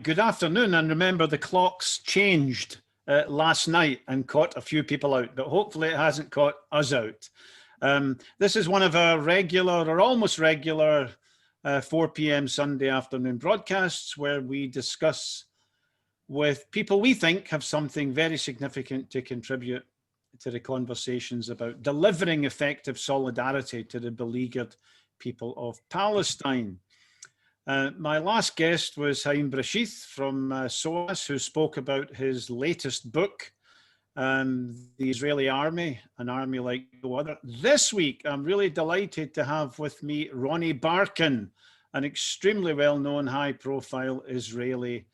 Good afternoon, and remember the clocks changed last night and caught a few people out, but hopefully it hasn't caught us out. This is one of our regular or almost regular 4 p.m. Sunday afternoon broadcasts where we discuss with people we think have something very significant to contribute to the conversations about delivering effective solidarity to the beleaguered people of Palestine. My last guest was Chaim Brashith from SOAS, who spoke about his latest book, The Israeli Army, an army like no other. This week, I'm really delighted to have with me Ronnie Barkan, an extremely well-known high-profile Israeli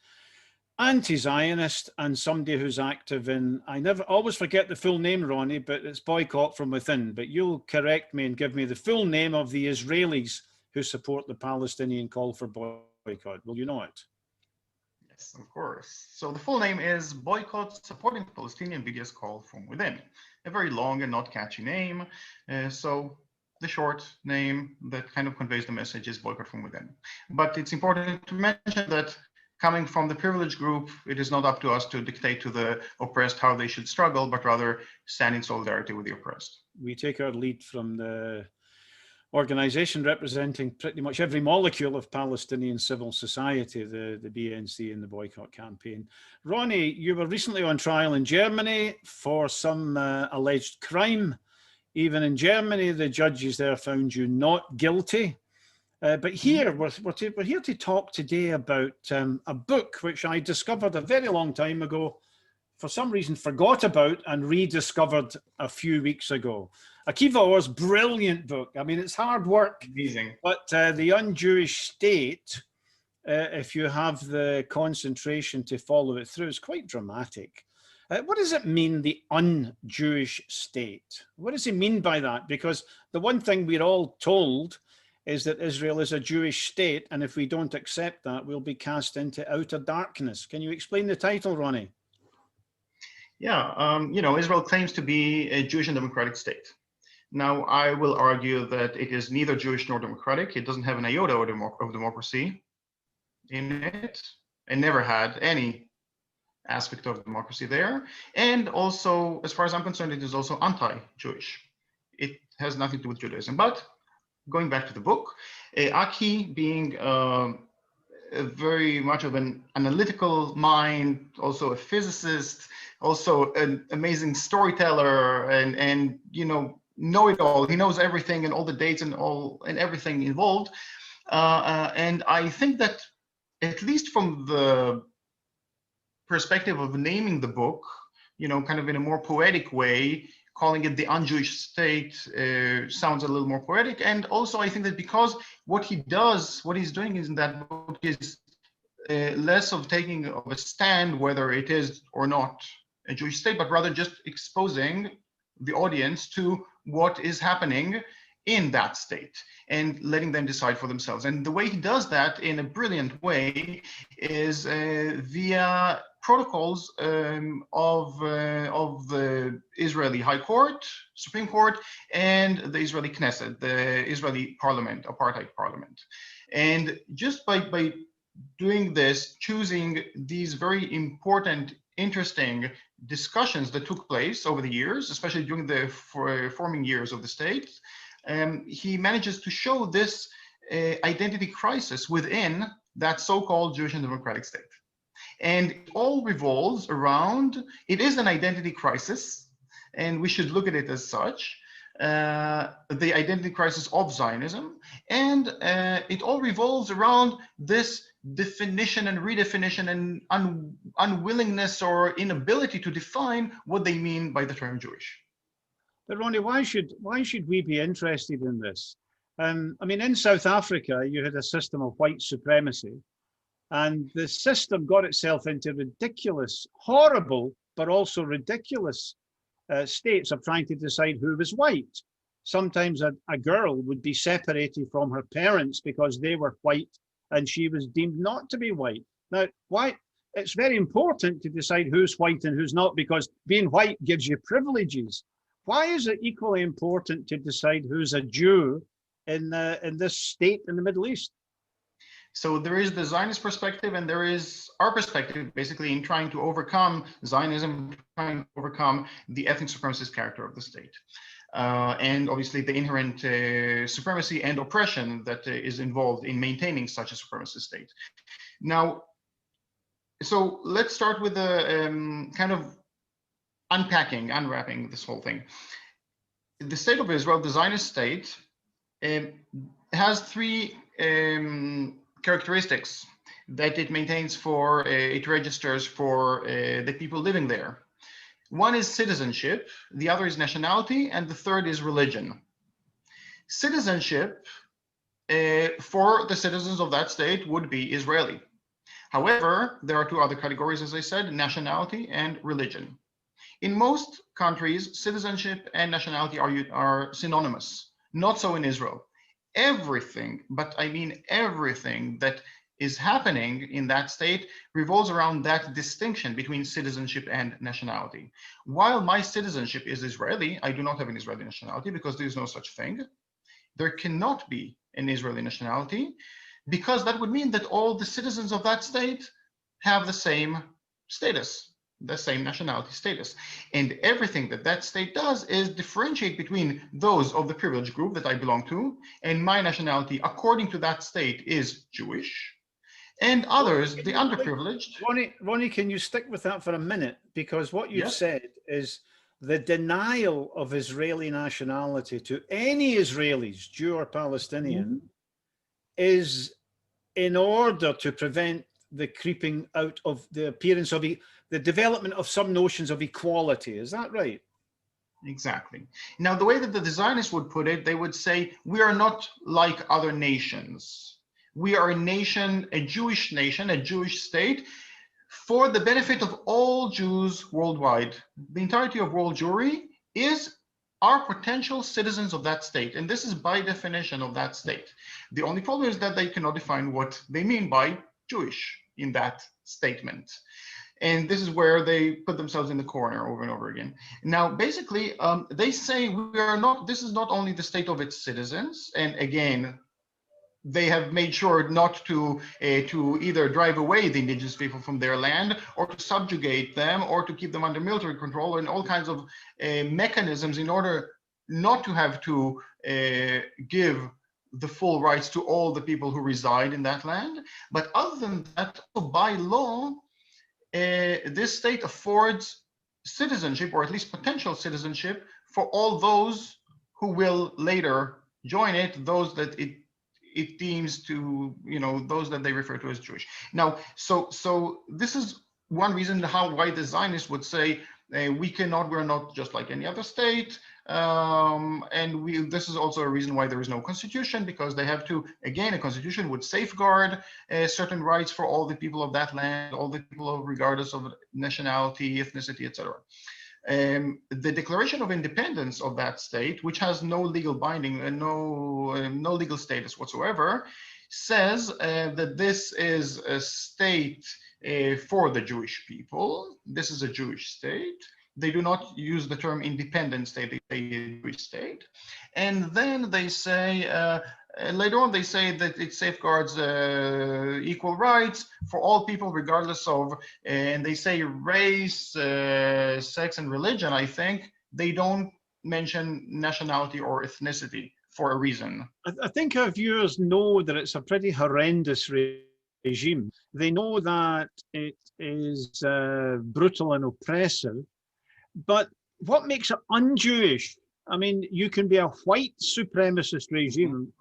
anti-Zionist and somebody who's active in, I always forget the full name, Ronnie, but it's Boycott from Within. But you'll correct me and give me the full name of the Israelis who support the Palestinian call for boycott. Will you know it? Yes, of course. So the full name is Boycott, Supporting Palestinian BDS Call from Within. A very long and not catchy name. So the short name that kind of conveys the message is Boycott from Within. But it's important to mention that coming from the privileged group, it is not up to us to dictate to the oppressed how they should struggle, but rather stand in solidarity with the oppressed. We take our lead from the organization representing pretty much every molecule of Palestinian civil society, the BNC and the Boycott campaign. Ronnie, you were recently on trial in Germany for some alleged crime. Even in Germany, the judges there found you not guilty. But here, we're here to talk today about a book which I discovered a very long time ago, for some reason forgot about and rediscovered a few weeks ago. Akiva Orr's brilliant book. I mean, it's hard work. Amazing. But the Un-Jewish State, if you have the concentration to follow it through, is quite dramatic. What does it mean, the un-Jewish state? What does he mean by that? Because the one thing we're all told is that Israel is a Jewish state, and if we don't accept that, we'll be cast into outer darkness. Can you explain the title, Ronnie? Yeah, Israel claims to be a Jewish and democratic state. Now, I will argue that it is neither Jewish nor democratic. It doesn't have an iota of democracy in it, and never had any aspect of democracy there. And also, as far as I'm concerned, it is also anti-Jewish. It has nothing to do with Judaism. But going back to the book, Aki, being very much of an analytical mind, also a physicist, also an amazing storyteller, and know-it-all. He knows everything and all the dates and everything involved. And I think that, at least from the perspective of naming the book, kind of in a more poetic way, calling it the un-Jewish state sounds a little more poetic. And also, I think that because what he's doing in that book is less of taking of a stand whether it is or not a Jewish state, but rather just exposing the audience to what is happening in that state and letting them decide for themselves. And the way he does that in a brilliant way is via protocols of the Israeli High Court, Supreme Court, and the Israeli Knesset, the Israeli Parliament, Apartheid Parliament. And just by doing this, choosing these very important, interesting discussions that took place over the years, especially during the forming years of the state, he manages to show this identity crisis within that so-called Jewish and democratic state. And it all revolves around, it is an identity crisis, and we should look at it as such, the identity crisis of Zionism, and it all revolves around this definition and redefinition and unwillingness or inability to define what they mean by the term Jewish. But Ronnie, why should we be interested in this? I mean, in South Africa, you had a system of white supremacy, and the system got itself into ridiculous, horrible, but also ridiculous states of trying to decide who was white. Sometimes a girl would be separated from her parents because they were white and she was deemed not to be white. Now, why? It's very important to decide who's white and who's not, because being white gives you privileges. Why is it equally important to decide who's a Jew in this state in the Middle East? So there is the Zionist perspective and there is our perspective, basically, in trying to overcome Zionism, trying to overcome the ethnic supremacist character of the state. And obviously the inherent supremacy and oppression that is involved in maintaining such a supremacist state. Now, so let's start with the kind of unwrapping this whole thing. The state of Israel, the Zionist state, has three characteristics that it maintains for, it registers for the people living there. One is citizenship, the other is nationality, and the third is religion. Citizenship for the citizens of that state would be Israeli. However, there are two other categories, as I said, nationality and religion. In most countries, citizenship and nationality are synonymous. Not so in Israel. Everything, but I mean everything that is happening in that state revolves around that distinction between citizenship and nationality. While my citizenship is Israeli, I do not have an Israeli nationality because there is no such thing. There cannot be an Israeli nationality because that would mean that all the citizens of that state have the same status, the same nationality status. And everything that that state does is differentiate between those of the privileged group that I belong to, and my nationality, according to that state, is Jewish, and others, the underprivileged. Ronnie, can you stick with that for a minute? Because what you've said is the denial of Israeli nationality to any Israelis, Jew or Palestinian, is in order to prevent the creeping out of the appearance of the development of some notions of equality. Is that right? Exactly. Now, the way that the Zionists would put it, they would say, we are not like other nations. We are a nation, a Jewish nation, a Jewish state, for the benefit of all Jews worldwide. The entirety of world Jewry are potential citizens of that state. And this is by definition of that state. The only problem is that they cannot define what they mean by Jewish in that statement. And this is where they put themselves in the corner over and over again. Now, basically, they say we are not, this is not only the state of its citizens, and again, they have made sure not to either drive away the indigenous people from their land, or to subjugate them, or to keep them under military control, and all kinds of mechanisms in order not to have to give the full rights to all the people who reside in that land. But other than that, by law, this state affords citizenship, or at least potential citizenship, for all those who will later join it, those that it deems to, those that they refer to as Jewish. Now, so this is one reason why the Zionists would say we're not just like any other state. And this is also a reason why there is no constitution, because they have to, again, a constitution would safeguard certain rights for all the people of that land, all the people regardless of nationality, ethnicity, etc. The Declaration of Independence of that state, which has no legal binding and no legal status whatsoever, says that this is a state for the Jewish people. This is a Jewish state. They do not use the term independent state, they say Jewish state. And then they say, later on, they say that it safeguards equal rights for all people, regardless of, and they say race, sex, and religion. I think they don't mention nationality or ethnicity for a reason. I think our viewers know that it's a pretty horrendous regime. They know that it is brutal and oppressive. But what makes it un-Jewish? I mean, you can be a white supremacist regime.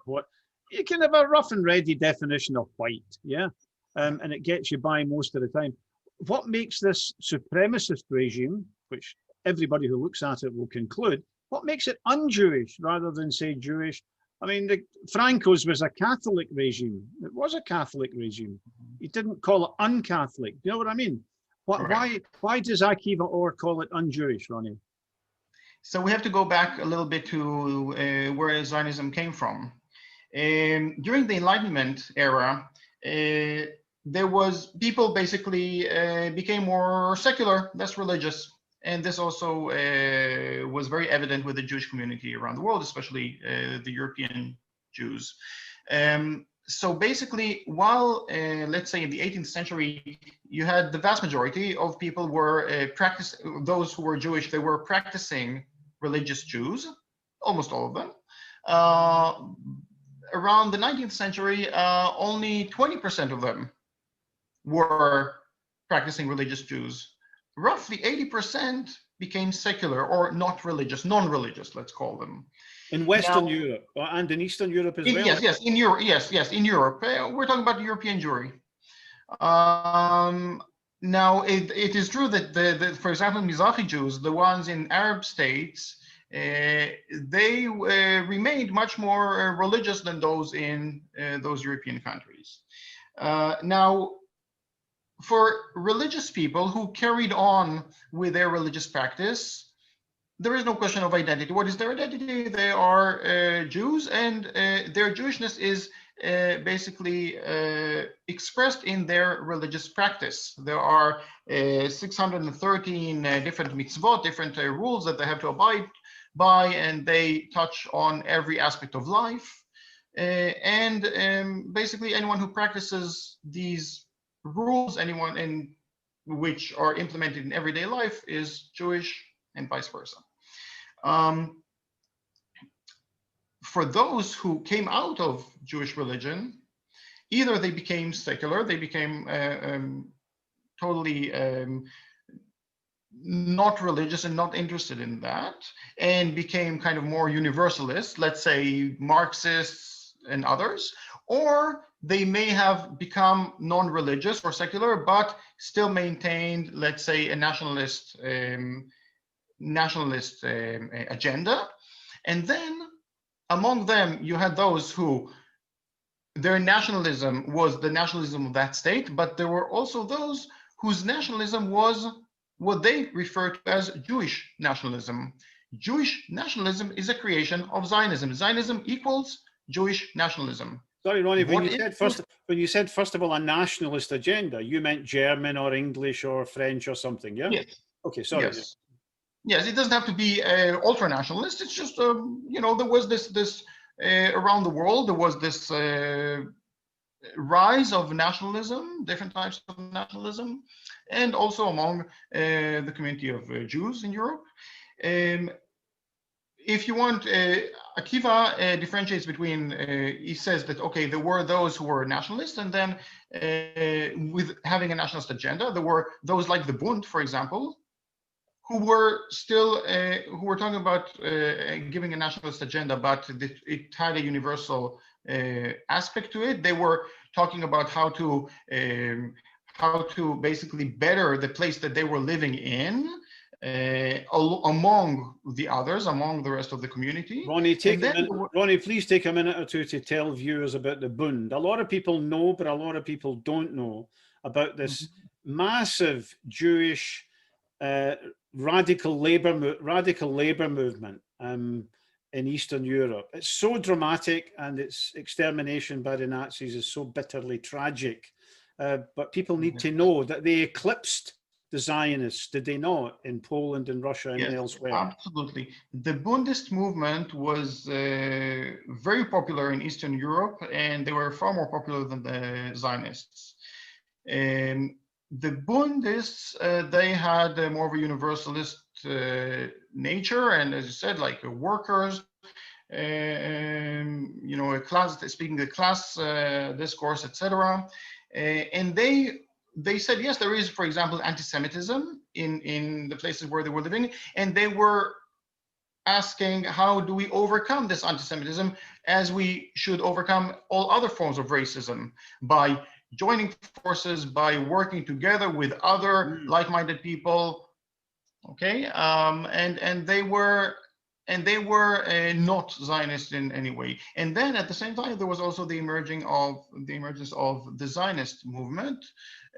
You can have a rough and ready definition of white, and it gets you by most of the time. What makes this supremacist regime, which everybody who looks at it will conclude, what makes it un-Jewish rather than say Jewish? I mean, Franco's was a Catholic regime. It was a Catholic regime. He didn't call it un-Catholic. You know what I mean? Why does Akiva Orr call it un-Jewish, Ronnie? So we have to go back a little bit to where Zionism came from. During the Enlightenment era, there was people basically became more secular, less religious. And this also was very evident with the Jewish community around the world, especially the European Jews. So basically, while let's say in the 18th century, you had the vast majority of people were those who were Jewish, they were practicing religious Jews, almost all of them. Around the 19th century, only 20% of them were practicing religious Jews. Roughly 80% became secular or not religious, non-religious, let's call them. In Western Europe and in Eastern Europe as well? Yes, in Europe, yes, in Europe. We're talking about European Jewry. Now, it is true that, for example, Mizrahi Jews, the ones in Arab states, they remained much more religious than those in those European countries. Now, for religious people who carried on with their religious practice, there is no question of identity. What is their identity? They are Jews, and their Jewishness is basically expressed in their religious practice. There are 613 different mitzvot, different rules that they have to abide by, and they touch on every aspect of life. Basically, anyone who practices these rules, anyone in which are implemented in everyday life, is Jewish, and vice versa. For those who came out of Jewish religion, either they became secular, they became totally not religious and not interested in that, and became kind of more universalist, let's say Marxists and others, or they may have become non-religious or secular, but still maintained, let's say, a nationalist agenda. And then among them, you had those who their nationalism was the nationalism of that state, but there were also those whose nationalism was what they refer to as Jewish nationalism. Jewish nationalism is a creation of Zionism. Zionism equals Jewish nationalism. Sorry, Ronnie, when you said first of all a nationalist agenda, you meant German or English or French or something, yeah? Yes. Okay, sorry. Yes. Yes, it doesn't have to be ultra-nationalist. It's just, there was this around the world, there was this rise of nationalism, different types of nationalism, and also among the community of Jews in Europe. If you want, Akiva differentiates between, he says that, okay, there were those who were nationalists, and then with having a nationalist agenda, there were those like the Bund, for example, who were still, who were talking about giving a nationalist agenda, but it had a universal aspect to it. They were talking about how to basically better the place that they were living in among the others, among the rest of the community. Ronnie, Ronnie, please take a minute or two to tell viewers about the Bund. A lot of people know, but a lot of people don't know about this massive Jewish radical labor movement in Eastern Europe. It's so dramatic, and its extermination by the Nazis is so bitterly tragic. But people need to know that they eclipsed the Zionists, did they not, in Poland and Russia and elsewhere? Absolutely. The Bundist movement was very popular in Eastern Europe, and they were far more popular than the Zionists. The Bundists, they had more of a universalist nature, and as you said, like workers, a class, speaking the class discourse, etc. And they said, yes, there is, for example, anti-Semitism in the places where they were living, and they were asking, how do we overcome this anti-Semitism, as we should overcome all other forms of racism, by joining forces, by working together with other like-minded people. Okay, and they were not Zionist in any way. And then at the same time, there was also the emergence of the Zionist movement,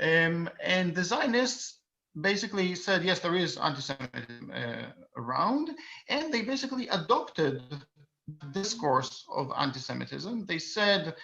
and the Zionists basically said, yes, there is anti-Semitism around, and they basically adopted the discourse of anti-Semitism. They said,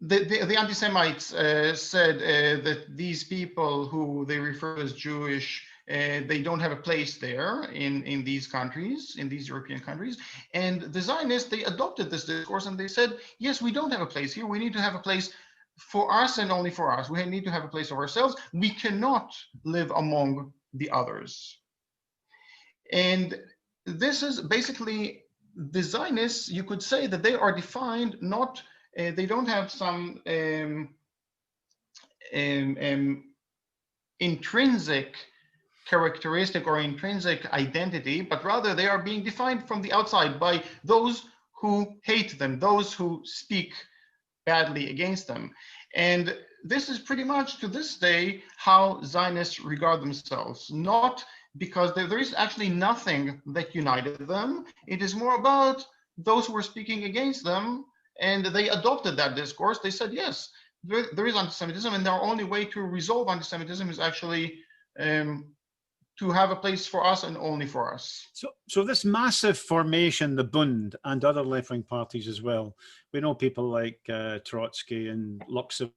the anti-Semites said that these people who they refer as Jewish They don't have a place there in these countries, in these European countries. And the Zionists, they adopted this discourse and they said, yes, we don't have a place here. We need to have a place for us and only for us. We need to have a place of ourselves. We cannot live among the others. And this is basically the Zionists, you could say that they are defined not, they don't have some intrinsic characteristic or intrinsic identity, but rather they are being defined from the outside by those who hate them, those who speak badly against them. And this is pretty much to this day how Zionists regard themselves, not because there is actually nothing that united them. It is more about those who were speaking against them, and they adopted that discourse. They said, yes, there is anti-Semitism, and our only way to resolve anti-Semitism is actually to have a place for us and only for us. So this massive formation, the Bund and other left-wing parties as well, we know people like Trotsky and Luxemburg,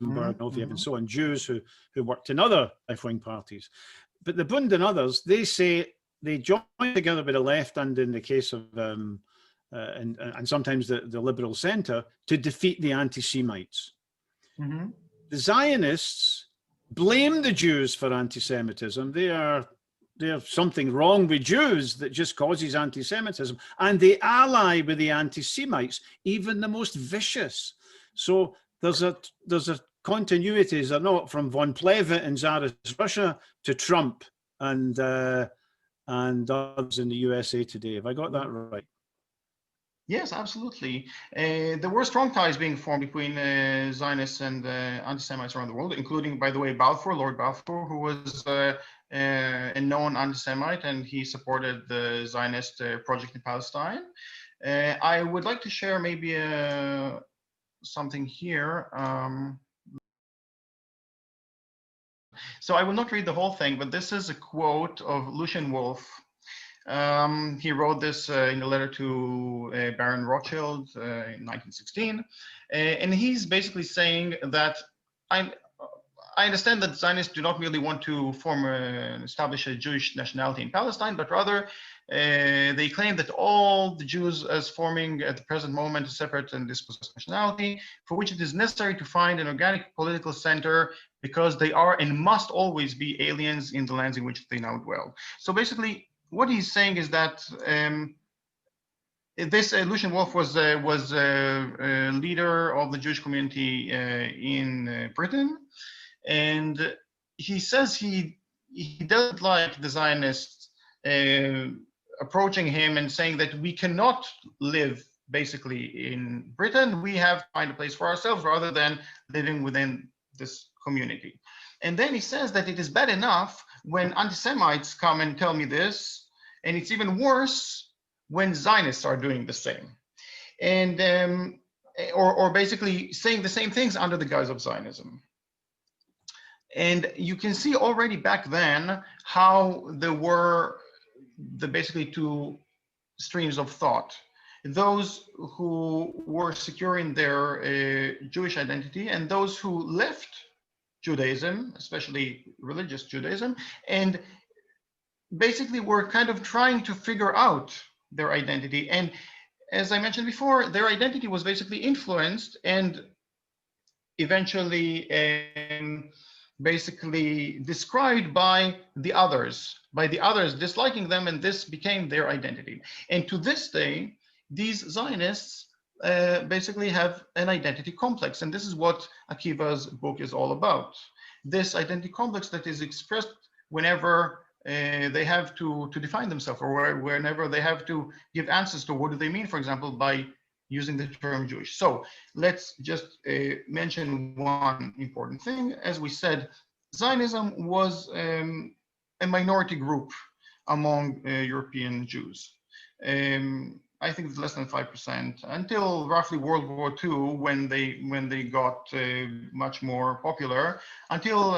Noviev, and so on, Jews who worked in other left-wing parties. But the Bund and others, they say they join together with the left, and in the case of, and sometimes the liberal centre, to defeat the anti-Semites. The Zionists blame the Jews for anti-Semitism. There's something wrong with Jews that just causes anti-Semitism, and they ally with the anti-Semites, even the most vicious. So there's a continuity, is there not, from von Plehve in Tsarist Russia to Trump and others in the USA today. Have I got that right? Yes, absolutely. There were strong ties being formed between Zionists and anti-Semites around the world, including, by the way, Lord Balfour, who was a known anti-Semite, and he supported the Zionist project in Palestine. I would like to share maybe something here. So I will not read the whole thing, but this is a quote of Lucian Wolff. He wrote this in a letter to Baron Rothschild in 1916. And he's basically saying that I understand that Zionists do not merely want to establish a Jewish nationality in Palestine, but rather they claim that all the Jews as forming at the present moment a separate and dispossessed nationality, for which it is necessary to find an organic political center, because they are and must always be aliens in the lands in which they now dwell. So basically, what he's saying is that this Lucian Wolff was a leader of the Jewish community in Britain, and he says he doesn't like the Zionists approaching him and saying that we cannot live basically in Britain. We have to find a place for ourselves rather than living within this community. And then he says that it is bad enough when anti-Semites come and tell me this, and it's even worse when Zionists are doing the same, and or basically saying the same things under the guise of Zionism. And you can see already back then how there were basically two streams of thought: those who were secure in their Jewish identity, and those who left Judaism, especially religious Judaism, and basically were kind of trying to figure out their identity. And as I mentioned before, their identity was basically influenced and eventually basically described by the others disliking them, and this became their identity. And to this day, these Zionists basically have an identity complex, and this is what Akiva's book is all about. This identity complex that is expressed whenever they have to define themselves, or whenever they have to give answers to what do they mean, for example, by using the term Jewish. So let's just mention one important thing. As we said, Zionism was a minority group among European Jews. I think it's less than 5% until roughly World War II, when they got much more popular. Until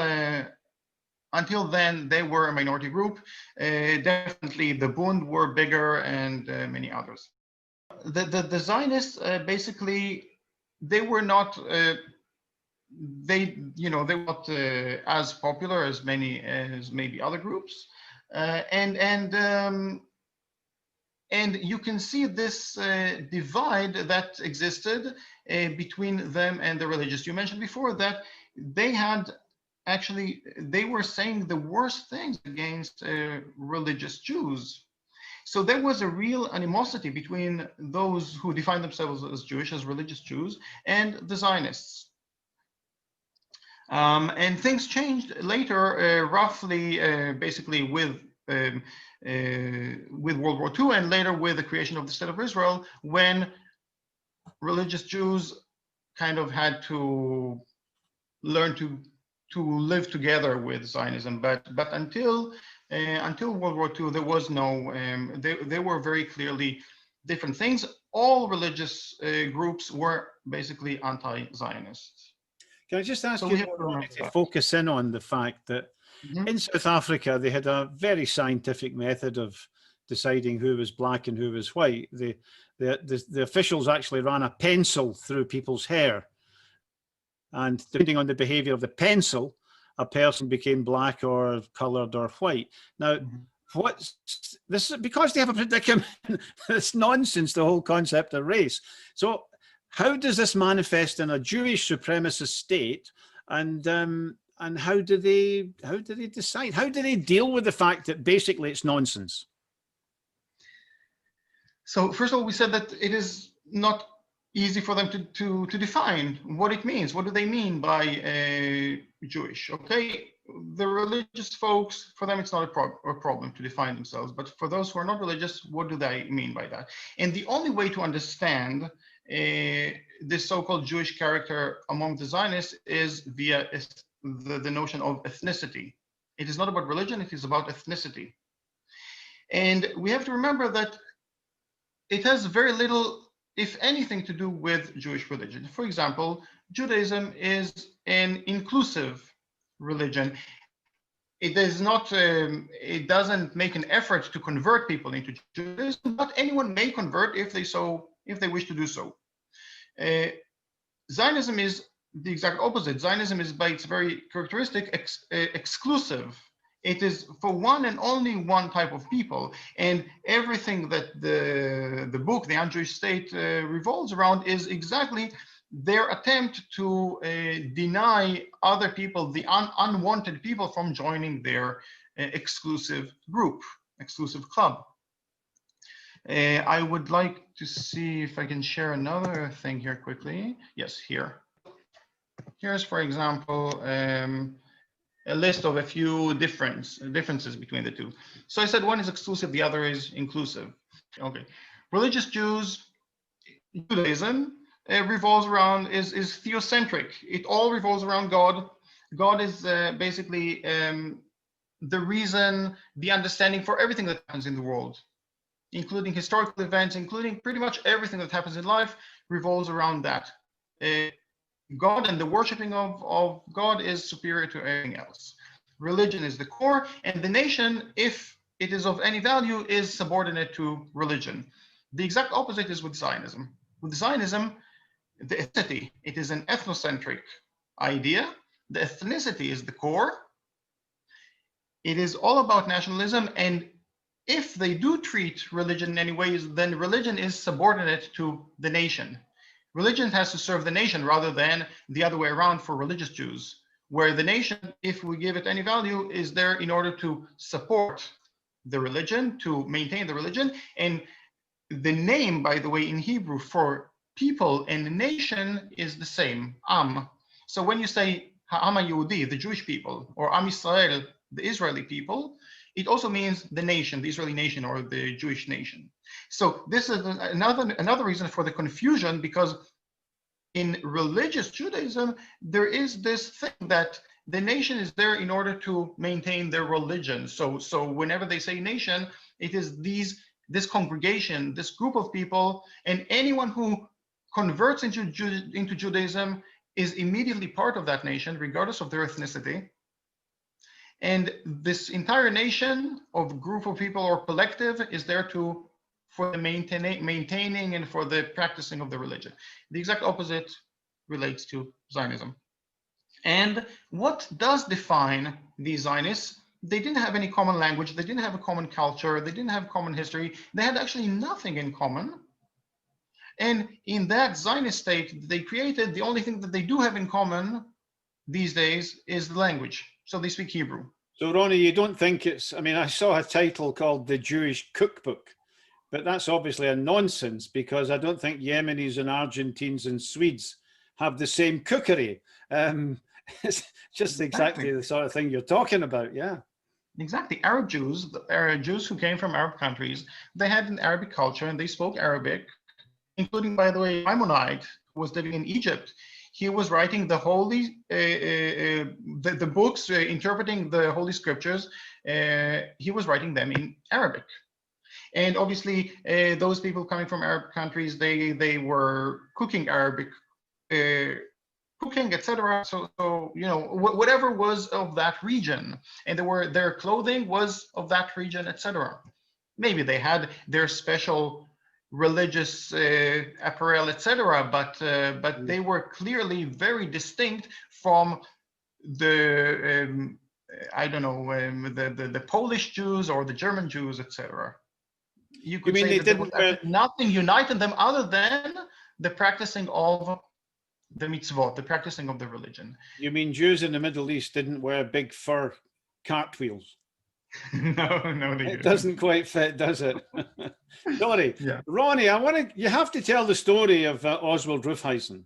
then, they were a minority group. Definitely the Bund were bigger, and many others. The Zionists basically, they were not they were not as popular as maybe other groups, and you can see this divide that existed between them and the religious. You mentioned before that they were saying the worst things against religious Jews. So there was a real animosity between those who define themselves as Jewish, as religious Jews, and the Zionists. And things changed later, roughly, basically with World War II, and later with the creation of the State of Israel, when religious Jews kind of had to learn to live together with Zionism. But until World War II, there was no, they were very clearly different things. All religious groups were basically anti-Zionist. Can I just ask So you to focus in on the fact that in South Africa, they had a very scientific method of deciding who was black and who was white. The officials actually ran a pencil through people's hair. And depending on the behavior of the pencil, a person became black or colored or white. Now, this is because they have a predicament. It's nonsense, the whole concept of race. So how does this manifest in a Jewish supremacist state, and how do they decide? How do they deal with the fact that basically it's nonsense? So first of all, we said that it is not easy for them to define what it means. What do they mean by Jewish? Okay, the religious folks, for them it's not a problem to define themselves, but for those who are not religious, what do they mean by that? And the only way to understand this so-called Jewish character among the Zionists is via the notion of ethnicity. It is not about religion, it is about ethnicity. And we have to remember that it has very little, if anything, to do with Jewish religion. For example, Judaism is an inclusive religion. It is not, it doesn't make an effort to convert people into Judaism, but anyone may convert if they wish to do so. Zionism is the exact opposite. Zionism is, by its very characteristic, exclusive. It is for one and only one type of people, and everything that the book, the UnJewish State, revolves around is exactly their attempt to deny other people, the unwanted people, from joining their exclusive group, exclusive club. I would like to see if I can share another thing here quickly. Yes, here. Here's, for example, a list of a few differences between the two. So I said one is exclusive, the other is inclusive. Okay, religious Judaism revolves around, is theocentric. It all revolves around God. God is basically the reason, the understanding for everything that happens in the world, including historical events, including pretty much everything that happens in life revolves around that. God and the worshiping of God is superior to everything else. Religion is the core, and the nation, if it is of any value, is subordinate to religion. The exact opposite is with Zionism. With Zionism, the ethnicity, it is an ethnocentric idea. The ethnicity is the core. It is all about nationalism, and if they do treat religion in any ways, then religion is subordinate to the nation. Religion has to serve the nation rather than the other way around for religious Jews, where the nation, if we give it any value, is there in order to support the religion, to maintain the religion. And the name, by the way, in Hebrew for people and nation is the same, Am. So when you say Ha'am HaYehudi, the Jewish people, or Am Yisrael, the Israeli people, it also means the nation, the Israeli nation, or the Jewish nation. So this is another reason for the confusion, because in religious Judaism, there is this thing that the nation is there in order to maintain their religion. So whenever they say nation, it is this congregation, this group of people, and anyone who converts into Judaism is immediately part of that nation, regardless of their ethnicity. And this entire nation of group of people or collective is there for the maintaining and for the practicing of the religion. The exact opposite relates to Zionism. And what does define these Zionists? They didn't have any common language, they didn't have a common culture, they didn't have common history, they had actually nothing in common. And in that Zionist state they created, the only thing that they do have in common these days is the language. So they speak Hebrew. So Ronnie, you don't think it's, I mean, I saw a title called The Jewish Cookbook, but that's obviously a nonsense, because I don't think Yemenis and Argentines and Swedes have the same cookery. It's just exactly the sort of thing you're talking about, yeah. Exactly. Arab Jews, the Arab Jews who came from Arab countries, they had an Arabic culture and they spoke Arabic, including, by the way, Maimonides, who was living in Egypt. He was writing the holy, the books interpreting the Holy Scriptures. He was writing them in Arabic. And obviously, those people coming from Arab countries, they were cooking Arabic, cooking, etc. So you know, whatever was of that region, and their clothing was of that region, etc. Maybe they had their special religious apparel, etc. But they were clearly very distinct from the I don't know, the Polish Jews or the German Jews, etc. You could say that there was nothing united them other than the practicing of the mitzvot, the practicing of the religion. You mean Jews in the Middle East didn't wear big fur cartwheels? No, they didn't. It doesn't quite fit, does it? Sorry. Yeah. Ronnie, you have to tell the story of Oswald Rufeisen.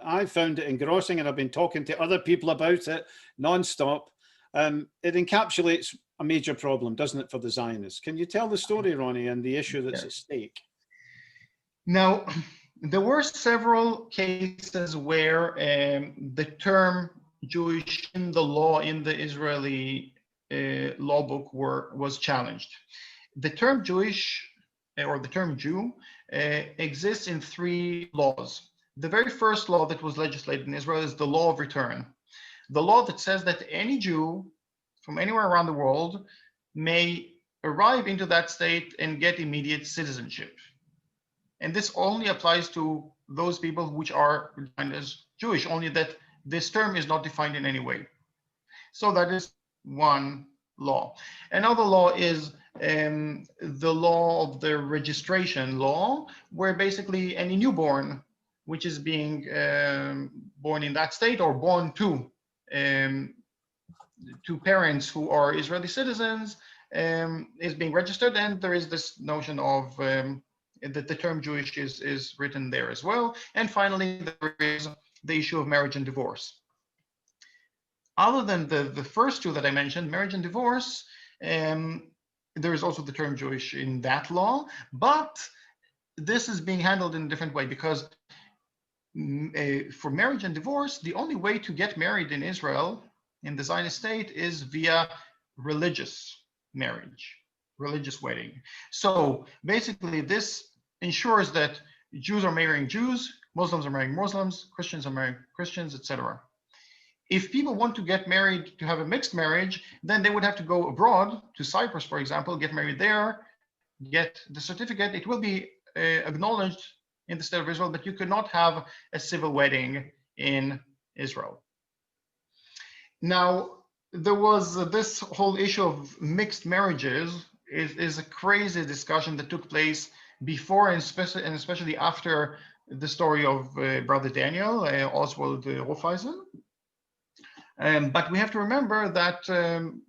I found it engrossing, and I've been talking to other people about it nonstop. It encapsulates a major problem, doesn't it, for the Zionists? Can you tell the story, Ronnie, and the issue that's at stake? Now, there were several cases where the term Jewish in the law, in the Israeli law book, was challenged. The term Jewish, or the term Jew, exists in 3 laws. The very first law that was legislated in Israel is the law of return. The law that says that any Jew from anywhere around the world may arrive into that state and get immediate citizenship. And this only applies to those people which are defined as Jewish, only that this term is not defined in any way. So that is one law. Another law is the law of the registration law, where basically any newborn which is being born in that state or born to parents who are Israeli citizens is being registered, and there is this notion of that the term Jewish is written there as well. And finally, there is the issue of marriage and divorce. Other than the first 2 that I mentioned, marriage and divorce, there is also the term Jewish in that law, but this is being handled in a different way, because for marriage and divorce, the only way to get married in Israel, in the Zionist state, is via religious marriage, religious wedding. So basically this ensures that Jews are marrying Jews, Muslims are marrying Muslims, Christians are marrying Christians, etc. If people want to get married, to have a mixed marriage, then they would have to go abroad to Cyprus, for example, get married there, get the certificate. It will be acknowledged in the state of Israel, but you could not have a civil wedding in Israel. Now, there was this whole issue of mixed marriages is a crazy discussion that took place before and especially after the story of Brother Daniel, Oswald Rufeisen. But we have to remember that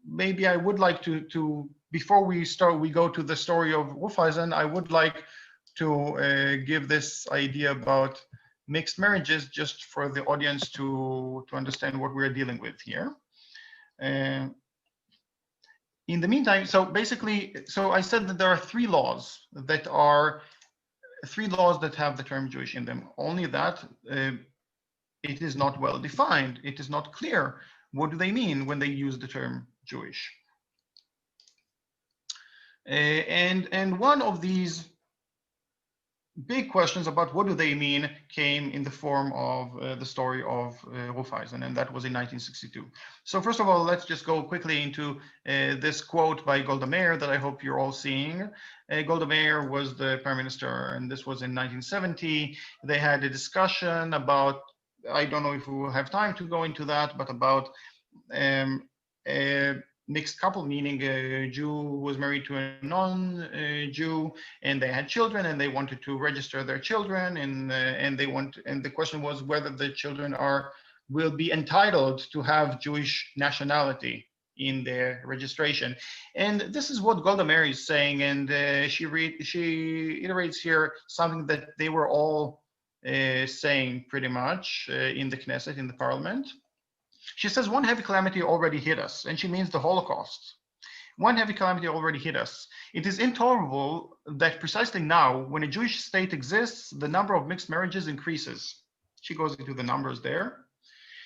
maybe I would like to before we go to the story of Rufeisen, I would like to give this idea about mixed marriages just for the audience to understand what we're dealing with here. In the meantime, so basically, so I said that there are 3 laws that have the term Jewish in them. Only that it is not well defined. It is not clear. What do they mean when they use the term Jewish? And one of these big questions about what do they mean came in the form of the story of Rufeisen, and that was in 1962. So first of all, let's just go quickly into this quote by Golda Meir that I hope you're all seeing. Golda Meir was the prime minister, and this was in 1970. They had a discussion about I don't know if we will have time to go into that, but about a mixed couple, meaning a Jew who was married to a non-Jew, and they had children, and they wanted to register their children, and the question was whether the children will be entitled to have Jewish nationality in their registration. And this is what Golda Meir is saying, and she iterates here something that they were all saying pretty much in the Knesset, in the parliament. She says, one heavy calamity already hit us, and she means the Holocaust. One heavy calamity already hit us. It is intolerable that precisely now, when a Jewish state exists, the number of mixed marriages increases. She goes into the numbers there.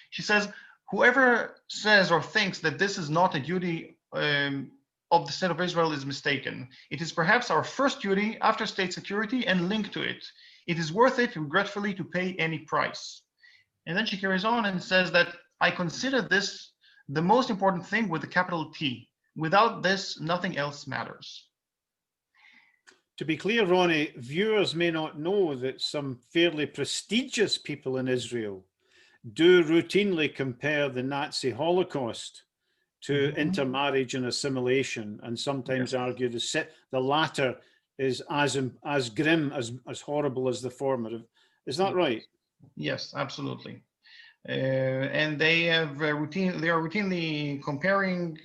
She says, whoever says or thinks that this is not a duty of the state of Israel is mistaken. It is perhaps our first duty after state security and linked to it. It is worth it, regretfully, to pay any price. And then she carries on and says that I consider this the most important thing with a capital T. Without this, nothing else matters. To be clear, Ronnie, viewers may not know that some fairly prestigious people in Israel do routinely compare the Nazi Holocaust to intermarriage and assimilation, and sometimes argue the latter is as grim, as horrible as the former. Is that right? Yes, absolutely. And they are routinely comparing.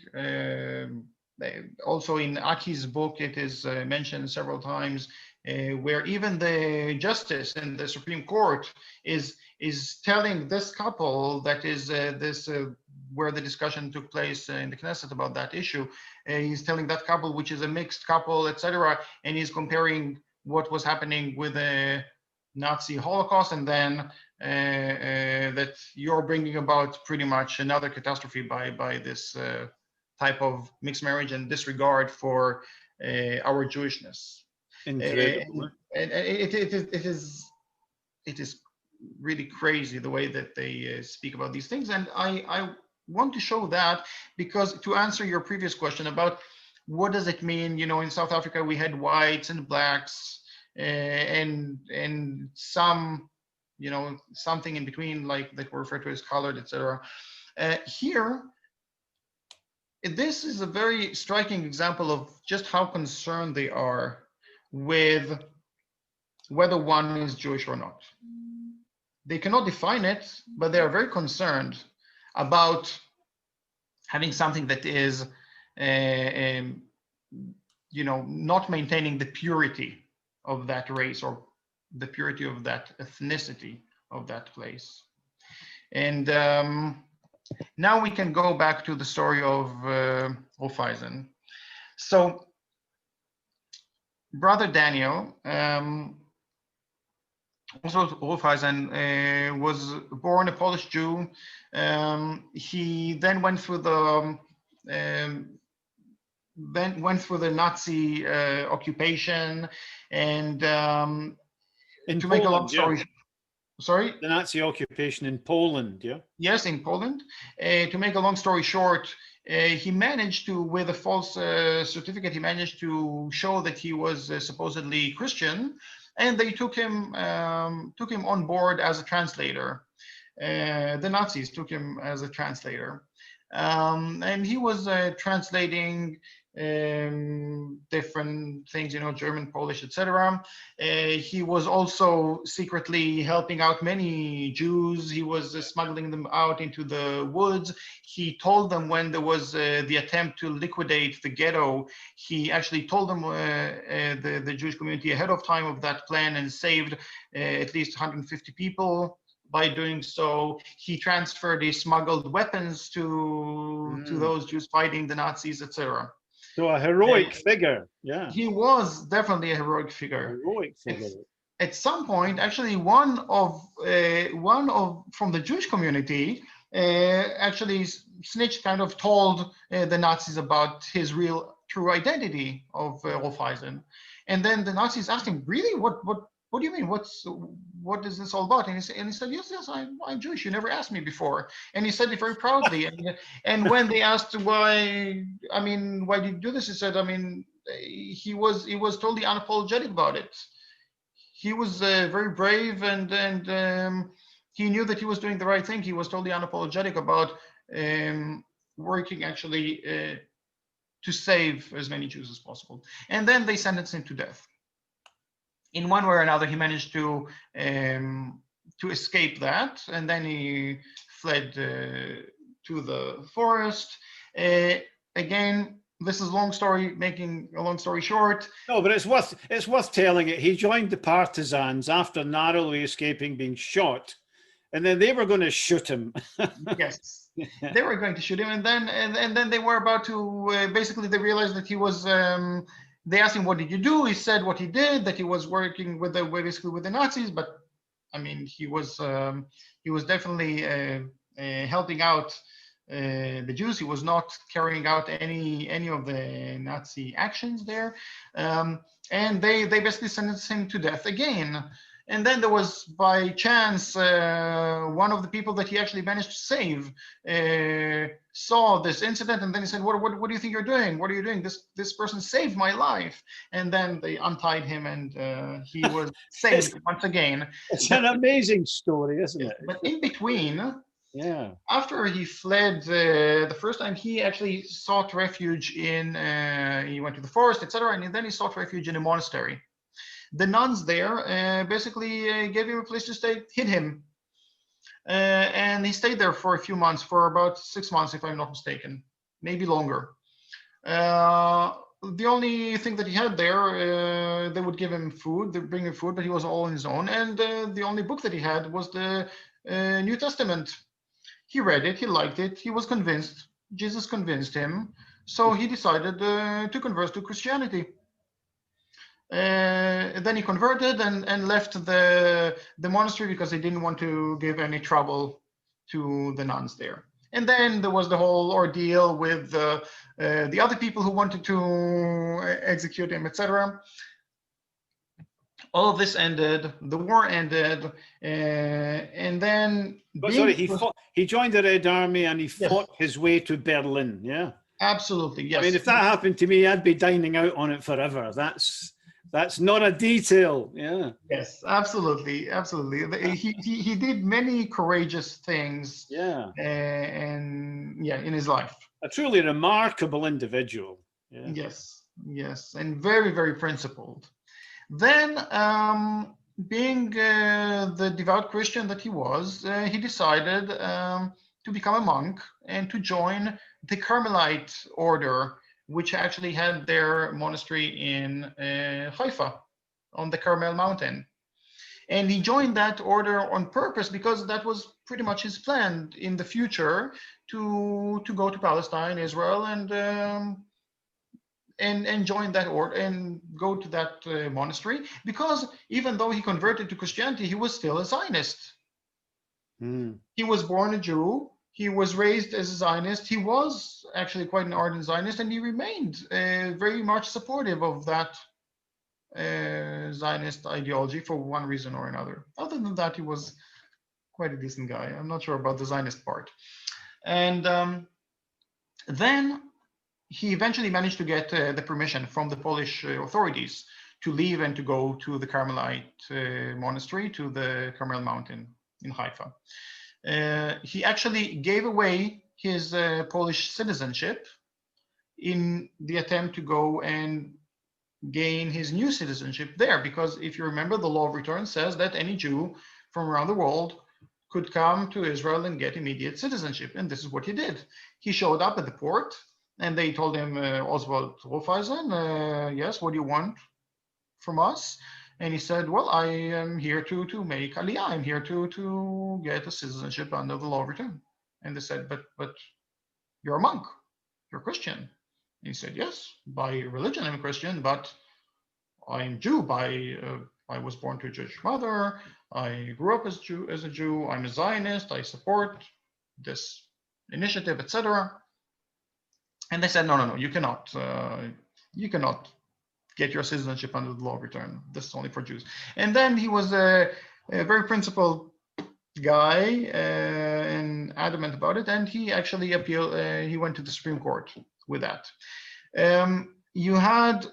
Also in Aki's book, it is mentioned several times, where even the justice in the Supreme Court is telling this couple, that is where the discussion took place in the Knesset about that issue. He's telling that couple, which is a mixed couple, etc., and he's comparing what was happening with the Nazi Holocaust, and then that you're bringing about pretty much another catastrophe by this type of mixed marriage and disregard for our Jewishness. Incredible. And it is really crazy the way that they speak about these things. And I want to show that, because to answer your previous question about what does it mean, in South Africa we had whites and blacks and some, something in between, like that were referred to as colored, etc. Here, this is a very striking example of just how concerned they are with whether one is Jewish or not. They cannot define it, but they are very concerned about having something that is, not maintaining the purity of that race or the purity of that ethnicity of that place. And now we can go back to the story of Raiffeisen. So, Brother Daniel, also Raiffeisen, was born a Polish Jew. He then went through the Nazi occupation, and to make a long story, sorry? The Nazi occupation in Poland, yeah? Yes, in Poland. To make a long story short, he managed to, with a false certificate, he managed to show that he was supposedly Christian, and they took him on board as a translator. The Nazis took him as a translator. And he was translating different things, German, Polish, etc. He was also secretly helping out many Jews. He was smuggling them out into the woods. He told them when there was the attempt to liquidate the ghetto, he actually told them, the Jewish community, ahead of time of that plan, and saved at least 150 people. By doing so, he transferred his smuggled weapons to those Jews fighting the Nazis, etc. So a heroic figure, yeah. He was definitely a heroic figure. Heroic figure. At some point, actually, one of from the Jewish community actually snitched, kind of told the Nazis about his real, true identity of Raiffeisen, and then the Nazis asked him, "Really? What do you mean? What is this all about?" And he said, yes, I'm Jewish. You never asked me before. And he said it very proudly. And when they asked why did you do this? He said, he was totally unapologetic about it. He was very brave, and he knew that he was doing the right thing. He was totally unapologetic about working actually to save as many Jews as possible. And then they sentenced him to death. In one way or another, he managed to escape that, and then he fled to the forest. Again, this is a long story. Making a long story short. No, but it's worth telling it. He joined the partisans after narrowly escaping being shot, and then they were going to shoot him. Yes, they were going to shoot him, and then they were about to. Basically, they realized that he was. They asked him, "What did you do?" He said what he did, that he was working with basically with the Nazis. But I mean, he was definitely helping out the Jews. He was not carrying out any of the Nazi actions there, and they basically sentenced him to death again. And then there was, by chance, one of the people that he actually managed to save saw this incident, and then he said, "What do you think you're doing? What are you doing? This person saved my life." And then they untied him, and he was saved once again. It's an amazing story, isn't it? But in between, yeah, after he fled the first time, he actually sought refuge in. He went to the forest, etc., and then he sought refuge in a monastery. The nuns there basically gave him a place to stay, hid him. And he stayed there for a few months, for about 6 months, if I'm not mistaken, maybe longer. The only thing that he had there, they would give him food, they bring him food, but he was all on his own. And the only book that he had was the New Testament. He read it, he liked it, he was convinced, Jesus convinced him. So he decided to convert to Christianity. Then he converted and left the monastery because he didn't want to give any trouble to the nuns there. And then there was the whole ordeal with the other people who wanted to execute him, etc. All of this ended, the war ended, and then... But sorry, he joined the Red Army and he fought his way to Berlin, yeah? Absolutely, yes. I mean, if that happened to me, I'd be dining out on it forever. That's not a detail, yeah. Yes, absolutely, absolutely. He did many courageous things, yeah, and yeah, in his life. A truly remarkable individual. Yeah. Yes, and very, very principled. Then, being the devout Christian that he was, he decided to become a monk and to join the Carmelite order, which actually had their monastery in Haifa on the Carmel mountain. And he joined that order on purpose because that was pretty much his plan in the future to go to Palestine, Israel, and join that order and go to that monastery, because even though he converted to Christianity, he was still a Zionist. He was born a Jew. He was raised as a Zionist. He was actually quite an ardent Zionist, and he remained very much supportive of that Zionist ideology for one reason or another. Other than that, he was quite a decent guy. I'm not sure about the Zionist part. And then he eventually managed to get the permission from the Polish authorities to leave and to go to the Carmelite monastery, to the Carmel mountain in Haifa. He actually gave away his Polish citizenship in the attempt to go and gain his new citizenship there, because if you remember, the law of return says that any Jew from around the world could come to Israel and get immediate citizenship, and this is what he did. He showed up at the port, and they told him, Oswald Rofeisen, yes, what do you want from us? And he said, well, I am here to make Aliyah. I'm here to get a citizenship under the law of return. And they said, but you're a monk, you're a Christian. And he said, yes, by religion I'm a Christian, but I'm Jew. I was born to a Jewish mother. I grew up as a Jew. I'm a Zionist. I support this initiative, etc. And they said, no, you cannot get your citizenship under the law of return. This is only for Jews. And then he was a very principled guy and adamant about it. And he actually appealed. He went to the Supreme Court with that. You had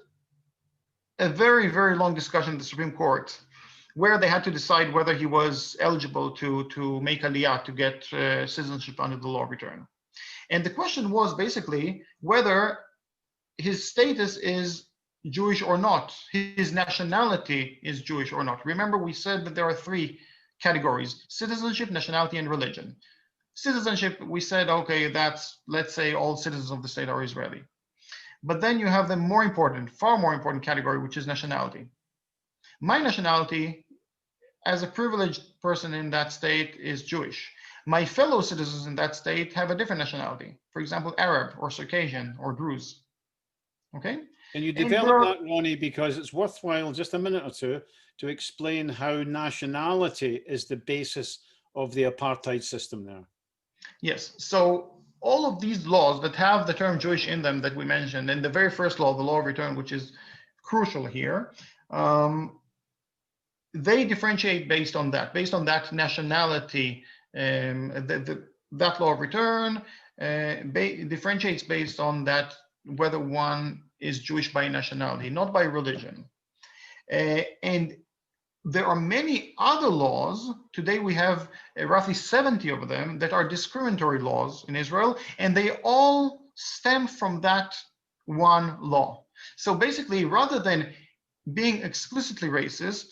a very, very long discussion in the Supreme Court where they had to decide whether he was eligible to make aliyah, to get citizenship under the law of return. And the question was basically whether his status is Jewish or not, his nationality is Jewish or not. Remember, we said that there are three categories: citizenship, nationality, and religion. Citizenship, we said, okay, that's, let's say, all citizens of the state are Israeli. But then you have the more important, far more important category, which is nationality. My nationality, as a privileged person in that state, is Jewish. My fellow citizens in that state have a different nationality. For example, Arab or Circassian or Druze. Okay? Can you develop that, Ronnie, because it's worthwhile, just a minute or two, to explain how nationality is the basis of the apartheid system there. Yes. So all of these laws that have the term Jewish in them that we mentioned, and the very first law, the law of return, which is crucial here, they differentiate based on that nationality. That law of return differentiates based on that, whether one is Jewish by nationality, not by religion. And there are many other laws. Today we have roughly 70 of them that are discriminatory laws in Israel, and they all stem from that one law. So basically, rather than being explicitly racist,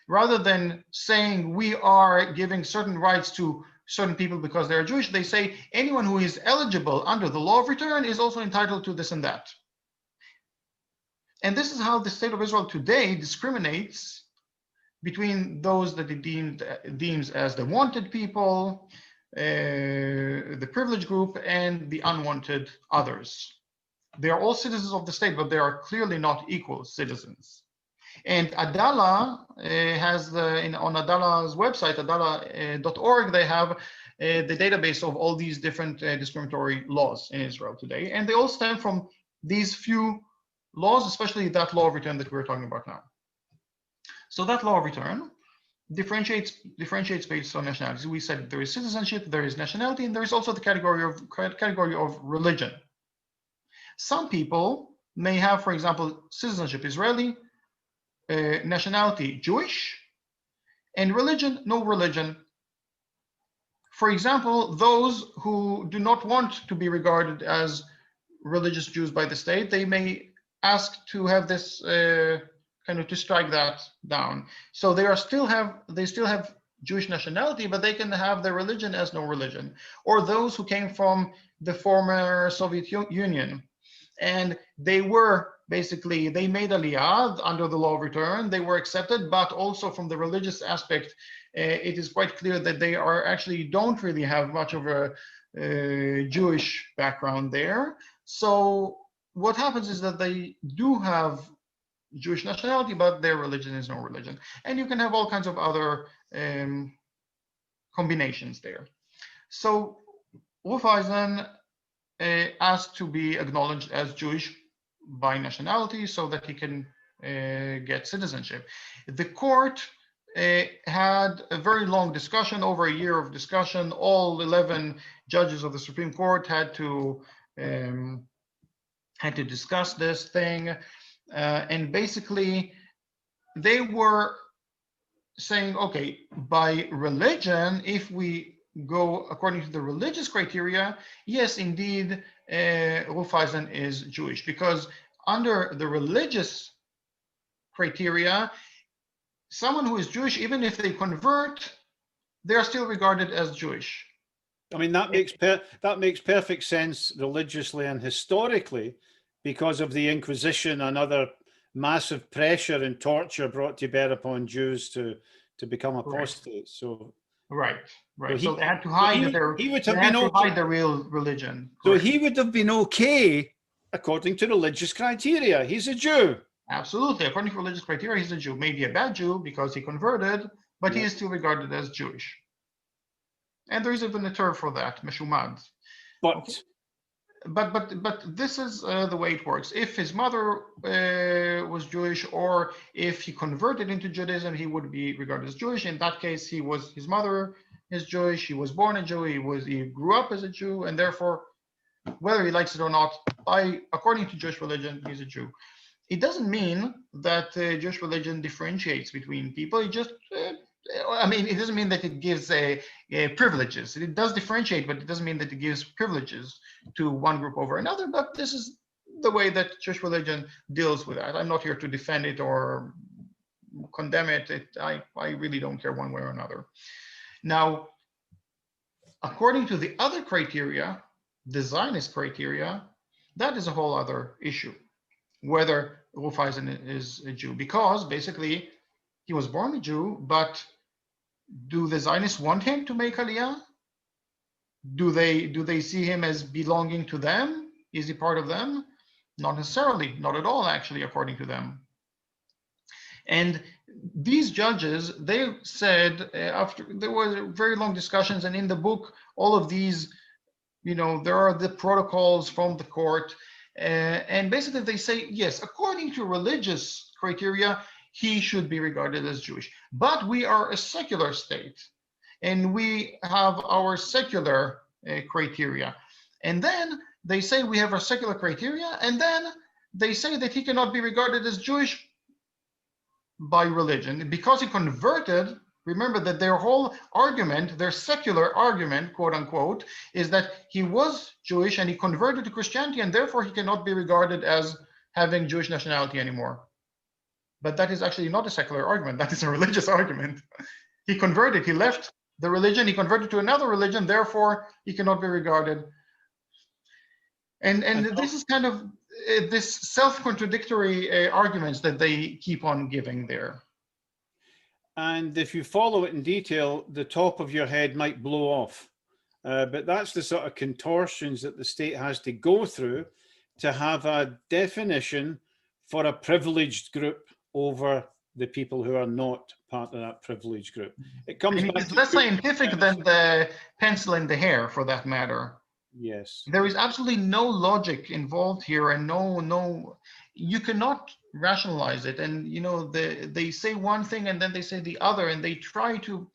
rather than saying we are giving certain rights to certain people because they're Jewish, they say anyone who is eligible under the law of return is also entitled to this and that. And this is how the state of Israel today discriminates between those that it deems as the wanted people, the privileged group, and the unwanted others. They are all citizens of the state, but they are clearly not equal citizens. And Adala has on Adala's website, adala.org, they have the database of all these different discriminatory laws in Israel today. And they all stem from these few laws, especially that law of return that we're talking about now. So that law of return differentiates based on nationality. We said there is citizenship, there is nationality, and there is also the category of religion. Some people may have, for example, citizenship Israeli, nationality Jewish, and religion, no religion. For example, those who do not want to be regarded as religious Jews by the state, they may ask to have this to strike that down. So they still have Jewish nationality, but they can have their religion as no religion. Or those who came from the former Soviet Union, and they were basically, they made aliyah under the law of return, they were accepted, but also from the religious aspect, it is quite clear that they don't really have much of a Jewish background there. So what happens is that they do have Jewish nationality, but their religion is no religion. And you can have all kinds of other combinations there. So Rufeisen asked to be acknowledged as Jewish by nationality so that he can get citizenship. The court had a very long discussion, over a year of discussion. All 11 judges of the Supreme Court had to discuss this thing. And basically, they were saying, okay, by religion, if we go according to the religious criteria, yes, indeed, Rufeisen is Jewish, because under the religious criteria, someone who is Jewish, even if they convert, they are still regarded as Jewish. I mean, that makes perfect sense religiously and historically, because of the Inquisition and other massive pressure and torture brought to bear upon Jews to become apostates. So right. So they had to hide their real religion. So he would have been okay according to religious criteria. He's a Jew. Absolutely, according to religious criteria, he's a Jew. Maybe a bad Jew because he converted, but he is still regarded as Jewish. And there is even a term for that, meshumad. But this is the way it works. If his mother was Jewish, or if he converted into Judaism, he would be regarded as Jewish. In that case, his mother is Jewish. He was born a Jew. He grew up as a Jew, and therefore, whether he likes it or not, according to Jewish religion, he's a Jew. it doesn't mean that Jewish religion differentiates between people. It just, I mean, it doesn't mean that it gives privileges. It does differentiate, but it doesn't mean that it gives privileges to one group over another. But this is the way that Jewish religion deals with that. I'm not here to defend it or condemn it. I really don't care one way or another. Now, according to the other criteria, the Zionist criteria, that is a whole other issue, whether Rufeisen is a Jew, because basically he was born a Jew, but do the Zionists want him to make Aliyah? Do they see him as belonging to them? Is he part of them? Not necessarily, not at all, actually, according to them. And these judges, they said, after there were very long discussions, and in the book, all of these, you know, there are the protocols from the court, and basically they say, yes, according to religious criteria, he should be regarded as Jewish. But we are a secular state, and we have our secular criteria. And then they say we have our secular criteria, and then they say that he cannot be regarded as Jewish by religion because he converted. Remember that their whole argument, their secular argument, quote unquote, is that he was Jewish and he converted to Christianity, and therefore he cannot be regarded as having Jewish nationality anymore. But that is actually not a secular argument. That is a religious argument. He converted, he left the religion, he converted to another religion, therefore he cannot be regarded. And this is kind of this self-contradictory arguments that they keep on giving there. And if you follow it in detail, the top of your head might blow off. But that's the sort of contortions that the state has to go through to have a definition for a privileged group over the people who are not part of that privileged group. It comes back it's less scientific than the pencil in the hair, for that matter. Yes. There is absolutely no logic involved here, and you cannot rationalize it. And you know, they say one thing and then they say the other, and they try to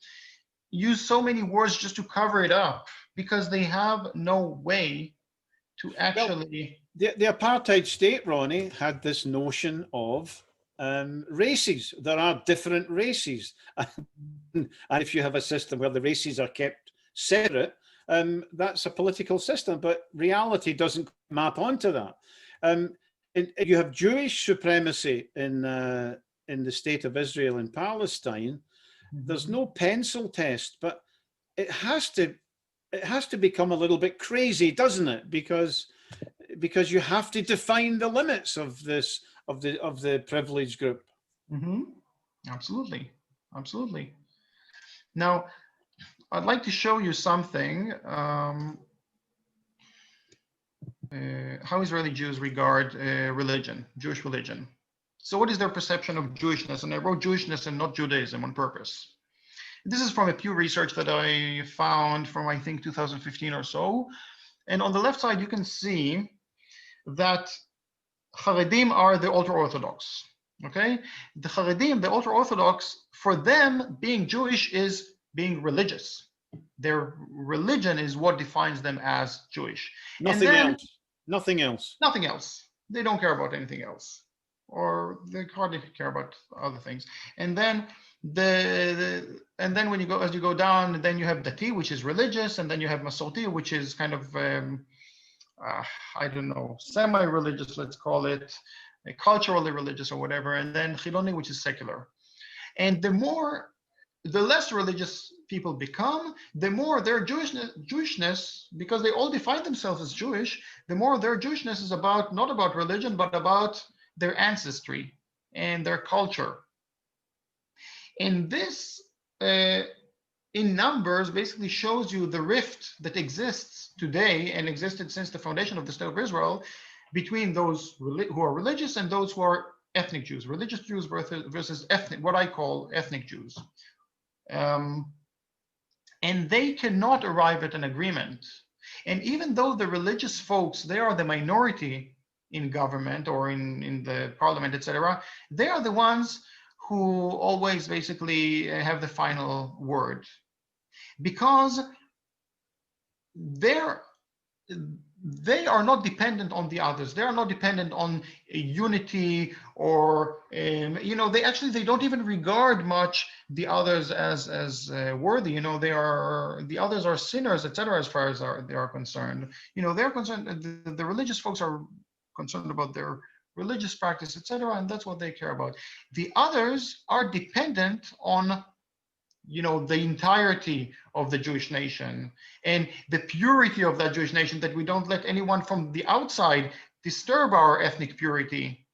use so many words just to cover it up because they have no way to actually. Well, the apartheid state, Ronnie, had this notion of races. There are different races, and if you have a system where the races are kept separate, that's a political system, but reality doesn't map onto that. You have Jewish supremacy in the state of Israel and Palestine. There's no pencil test, but it has to become a little bit crazy, doesn't it? Because you have to define the limits of the privileged group. Absolutely, absolutely. Now, I'd like to show you something, how Israeli Jews regard religion, Jewish religion. So what is their perception of Jewishness? And I wrote Jewishness and not Judaism on purpose. This is from a Pew research that I found from, I think, 2015 or so. And on the left side, you can see that Haredim are the ultra-Orthodox, okay? The Haredim, the ultra-Orthodox, for them, being Jewish is being religious. Their religion is what defines them as Jewish. Nothing else. Nothing else. Nothing else. They don't care about anything else, or they hardly care about other things. And then when you go, as you go down, then you have Dati, which is religious, and then you have Masorti, which is kind of I don't know, semi-religious, let's call it, culturally religious or whatever, and then Chiloni, which is secular. And the less religious people become, the more their Jewishness, because they all define themselves as Jewish, the more their Jewishness is not about religion, but about their ancestry and their culture. And this, in numbers, basically shows you the rift that exists today and existed since the foundation of the State of Israel between those who are religious and those who are ethnic Jews, religious Jews versus ethnic, what I call ethnic Jews. And they cannot arrive at an agreement. And even though the religious folks, they are the minority in government or in the parliament, etc., they are the ones who always basically have the final word, because they are not dependent on the others. They are not dependent on unity, or they don't even regard much the others as worthy. The others are sinners, etc. As far as they are concerned, they're concerned. The religious folks are concerned about their religious practice, etc., and that's what they care about. The others are dependent on the entirety of the Jewish nation and the purity of that Jewish nation, that we don't let anyone from the outside disturb our ethnic purity,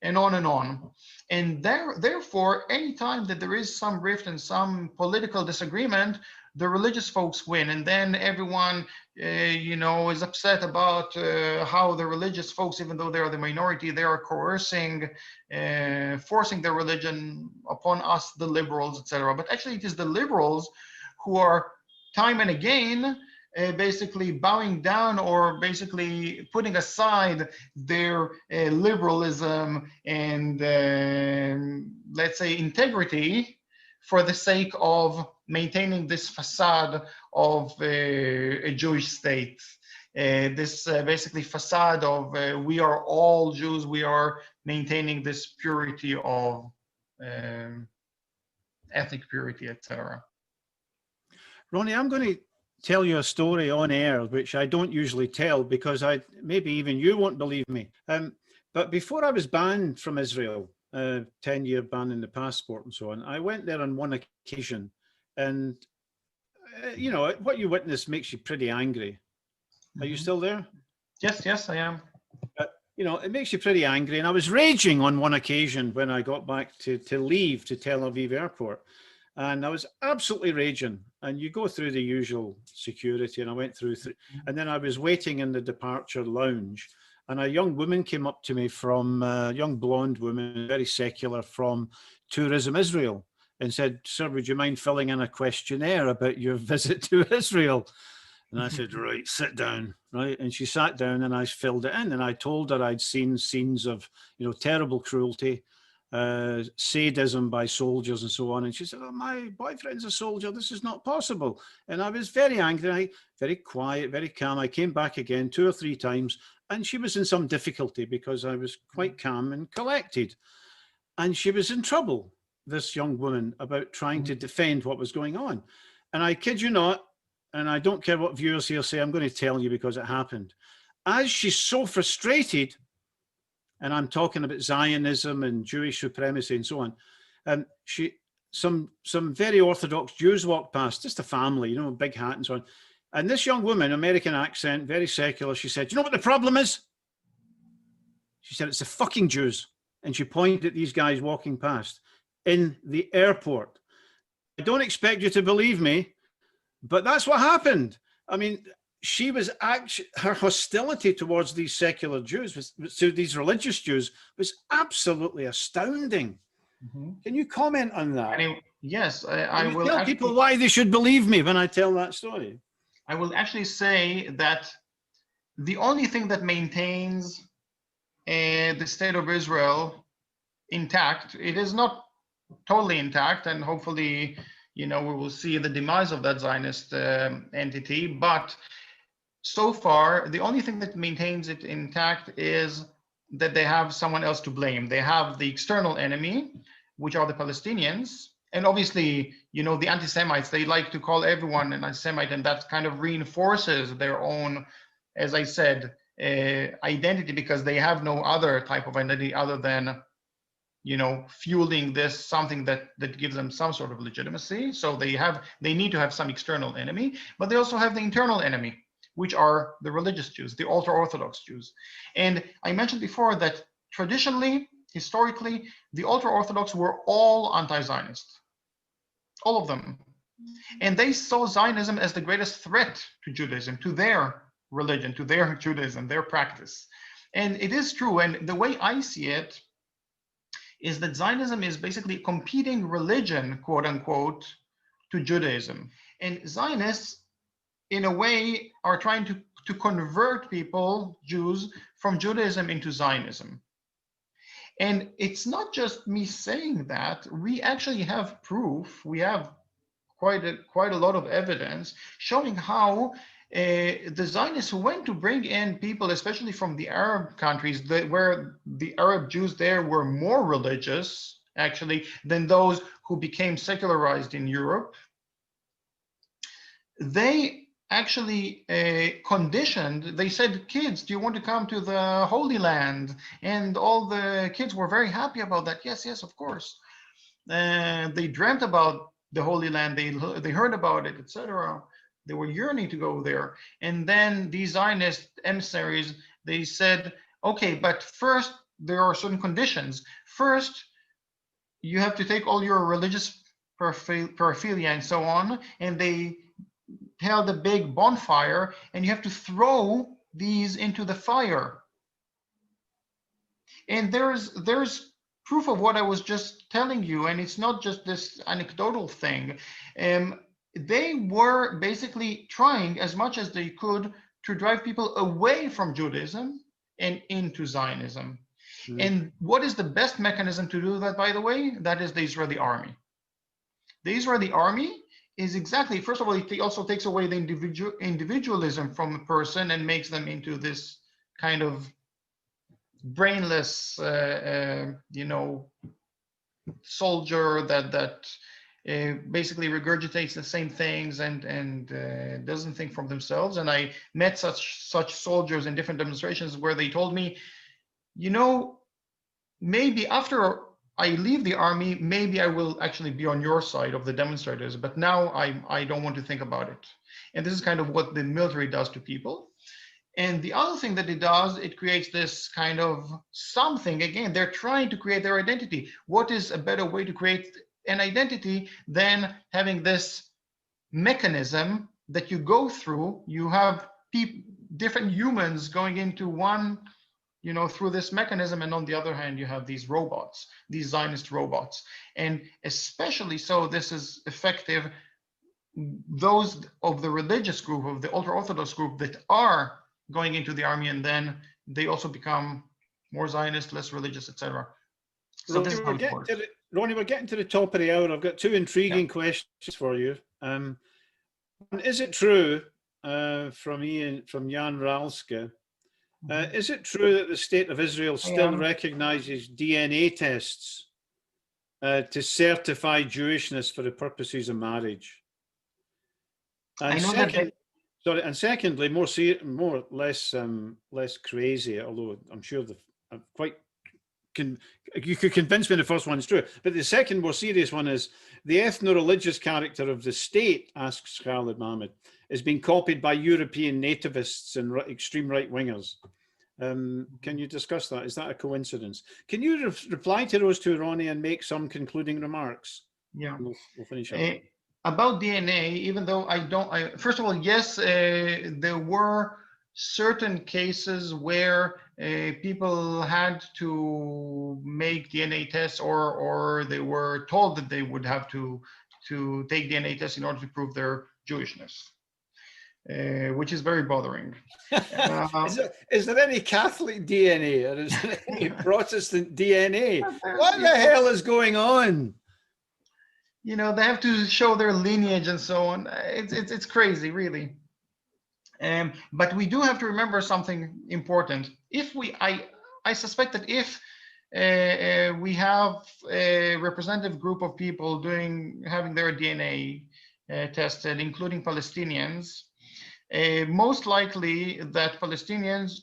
and on and on. And therefore, anytime that there is some rift and some political disagreement, the religious folks win, and then everyone is upset about how the religious folks, even though they are the minority, they are coercing, forcing their religion upon us, the liberals, etc. But actually, it is the liberals who are time and again basically bowing down, or basically putting aside their liberalism and let's say integrity, for the sake of maintaining this facade of a Jewish state, this basically facade of we are all Jews, we are maintaining this purity of ethnic purity, etc. Ronnie, I'm going to tell you a story on air, which I don't usually tell, because maybe even you won't believe me. But before I was banned from Israel, 10-year ban in the passport and so on, I went there on one occasion, and what you witness makes you pretty angry. Are you still there? Yes, I am. It makes you pretty angry, and I was raging on one occasion when I got back to leave to Tel Aviv airport, and I was absolutely raging. And you go through the usual security, and I went through, and then I was waiting in the departure lounge, and a young woman came up to me from, a young blonde woman, very secular, from Tourism Israel, and said, "Sir, would you mind filling in a questionnaire about your visit to Israel?" And I said, "Right, sit down," right? And she sat down, and I filled it in, and I told her I'd seen scenes of, terrible cruelty, sadism by soldiers and so on. And she said, "Oh, my boyfriend's a soldier. This is not possible." And I was very angry, very quiet, very calm. I came back again 2 or 3 times, and she was in some difficulty because I was quite calm and collected. And she was in trouble, this young woman, about trying to defend what was going on. And I kid you not, and I don't care what viewers here say, I'm going to tell you because it happened. As she's so frustrated, and I'm talking about Zionism and Jewish supremacy and so on, some very Orthodox Jews walked past, just a family, big hat and so on. And this young woman, American accent, very secular, she said, "You know what the problem is?" She said, "It's the fucking Jews." And she pointed at these guys walking past in the airport. I don't expect you to believe me, but that's what happened. I mean, she was actually, her hostility towards these secular Jews, to these religious Jews, was absolutely astounding. Can you comment on that? Yes, I will tell people why they should believe me when I tell that story. I will actually say that the only thing that maintains the state of Israel intact, it is not totally intact, and hopefully, we will see the demise of that Zionist entity, but so far, the only thing that maintains it intact is that they have someone else to blame. They have the external enemy, which are the Palestinians. And obviously, the anti-Semites, they like to call everyone an anti-Semite, and that kind of reinforces their own, as I said, identity, because they have no other type of identity other than, fueling this, something that gives them some sort of legitimacy. So they need to have some external enemy, but they also have the internal enemy, which are the religious Jews, the ultra-Orthodox Jews. And I mentioned before that traditionally, historically, the ultra-Orthodox were all anti-Zionist, all of them. And they saw Zionism as the greatest threat to Judaism, to their religion, to their Judaism, their practice. And it is true, and the way I see it is that Zionism is basically a competing religion, quote unquote, to Judaism. And Zionists, in a way, are trying to convert people, Jews, from Judaism into Zionism. And it's not just me saying that. We actually have proof. We have quite a lot of evidence showing how the Zionists who went to bring in people, especially from the Arab countries, where the Arab Jews there were more religious, actually, than those who became secularized in Europe, they actually conditioned, they said, kids, do you want to come to the Holy Land? And all the kids were very happy about that. Yes, yes, of course. They dreamt about the Holy Land, they heard about it, etc. They were yearning to go there. And then these Zionist emissaries, they said, okay, but first there are certain conditions. First, you have to take all your religious paraphernalia and so on, and they held a big bonfire, and you have to throw these into the fire. And there's proof of what I was just telling you, and it's not just this anecdotal thing. They were basically trying as much as they could to drive people away from Judaism and into Zionism. Mm-hmm. And what is the best mechanism to do that, by the way? That is the Israeli army. The Israeli army is exactly, first of all, it also takes away the individualism from a person and makes them into this kind of brainless, soldier that basically regurgitates the same things and doesn't think for themselves. And I met such soldiers in different demonstrations where they told me, maybe after I leave the army, maybe I will actually be on your side of the demonstrators, but now I don't want to think about it. And this is kind of what the military does to people. And the other thing that it does, it creates this kind of something. Again, they're trying to create their identity. What is a better way to create an identity than having this mechanism that you go through? You have different humans going into one, through this mechanism, and on the other hand, you have these robots, these Zionist robots. And especially so, this is effective, those of the religious group, of the ultra-Orthodox group that are going into the army, and then they also become more Zionist, less religious, etc. So this is how it works. Ronnie, we're getting to the top of the hour. I've got two intriguing questions for you. Is it true, from Jan Ralske, is it true that the state of Israel still recognizes DNA tests to certify Jewishness for the purposes of marriage? And secondly, less crazy, although I'm sure you could convince me the first one's true, but the second more serious one is the ethno-religious character of the state, asks Khalid Mohammed, is being copied by European nativists and extreme right-wingers. Can you discuss that? Is that a coincidence? Can you reply to those two, Ronnie, and make some concluding remarks? Yeah. We'll finish up. About DNA, even though first of all, yes, there were certain cases where people had to make DNA tests, or they were told that they would have to take DNA tests in order to prove their Jewishness, which is very bothering. Is there any Catholic DNA, or is there any Protestant DNA? What the hell is going on? They have to show their lineage and so on. It's crazy, really. But we do have to remember something important. I suspect that if we have a representative group of people having their DNA tested, including Palestinians, most likely that Palestinians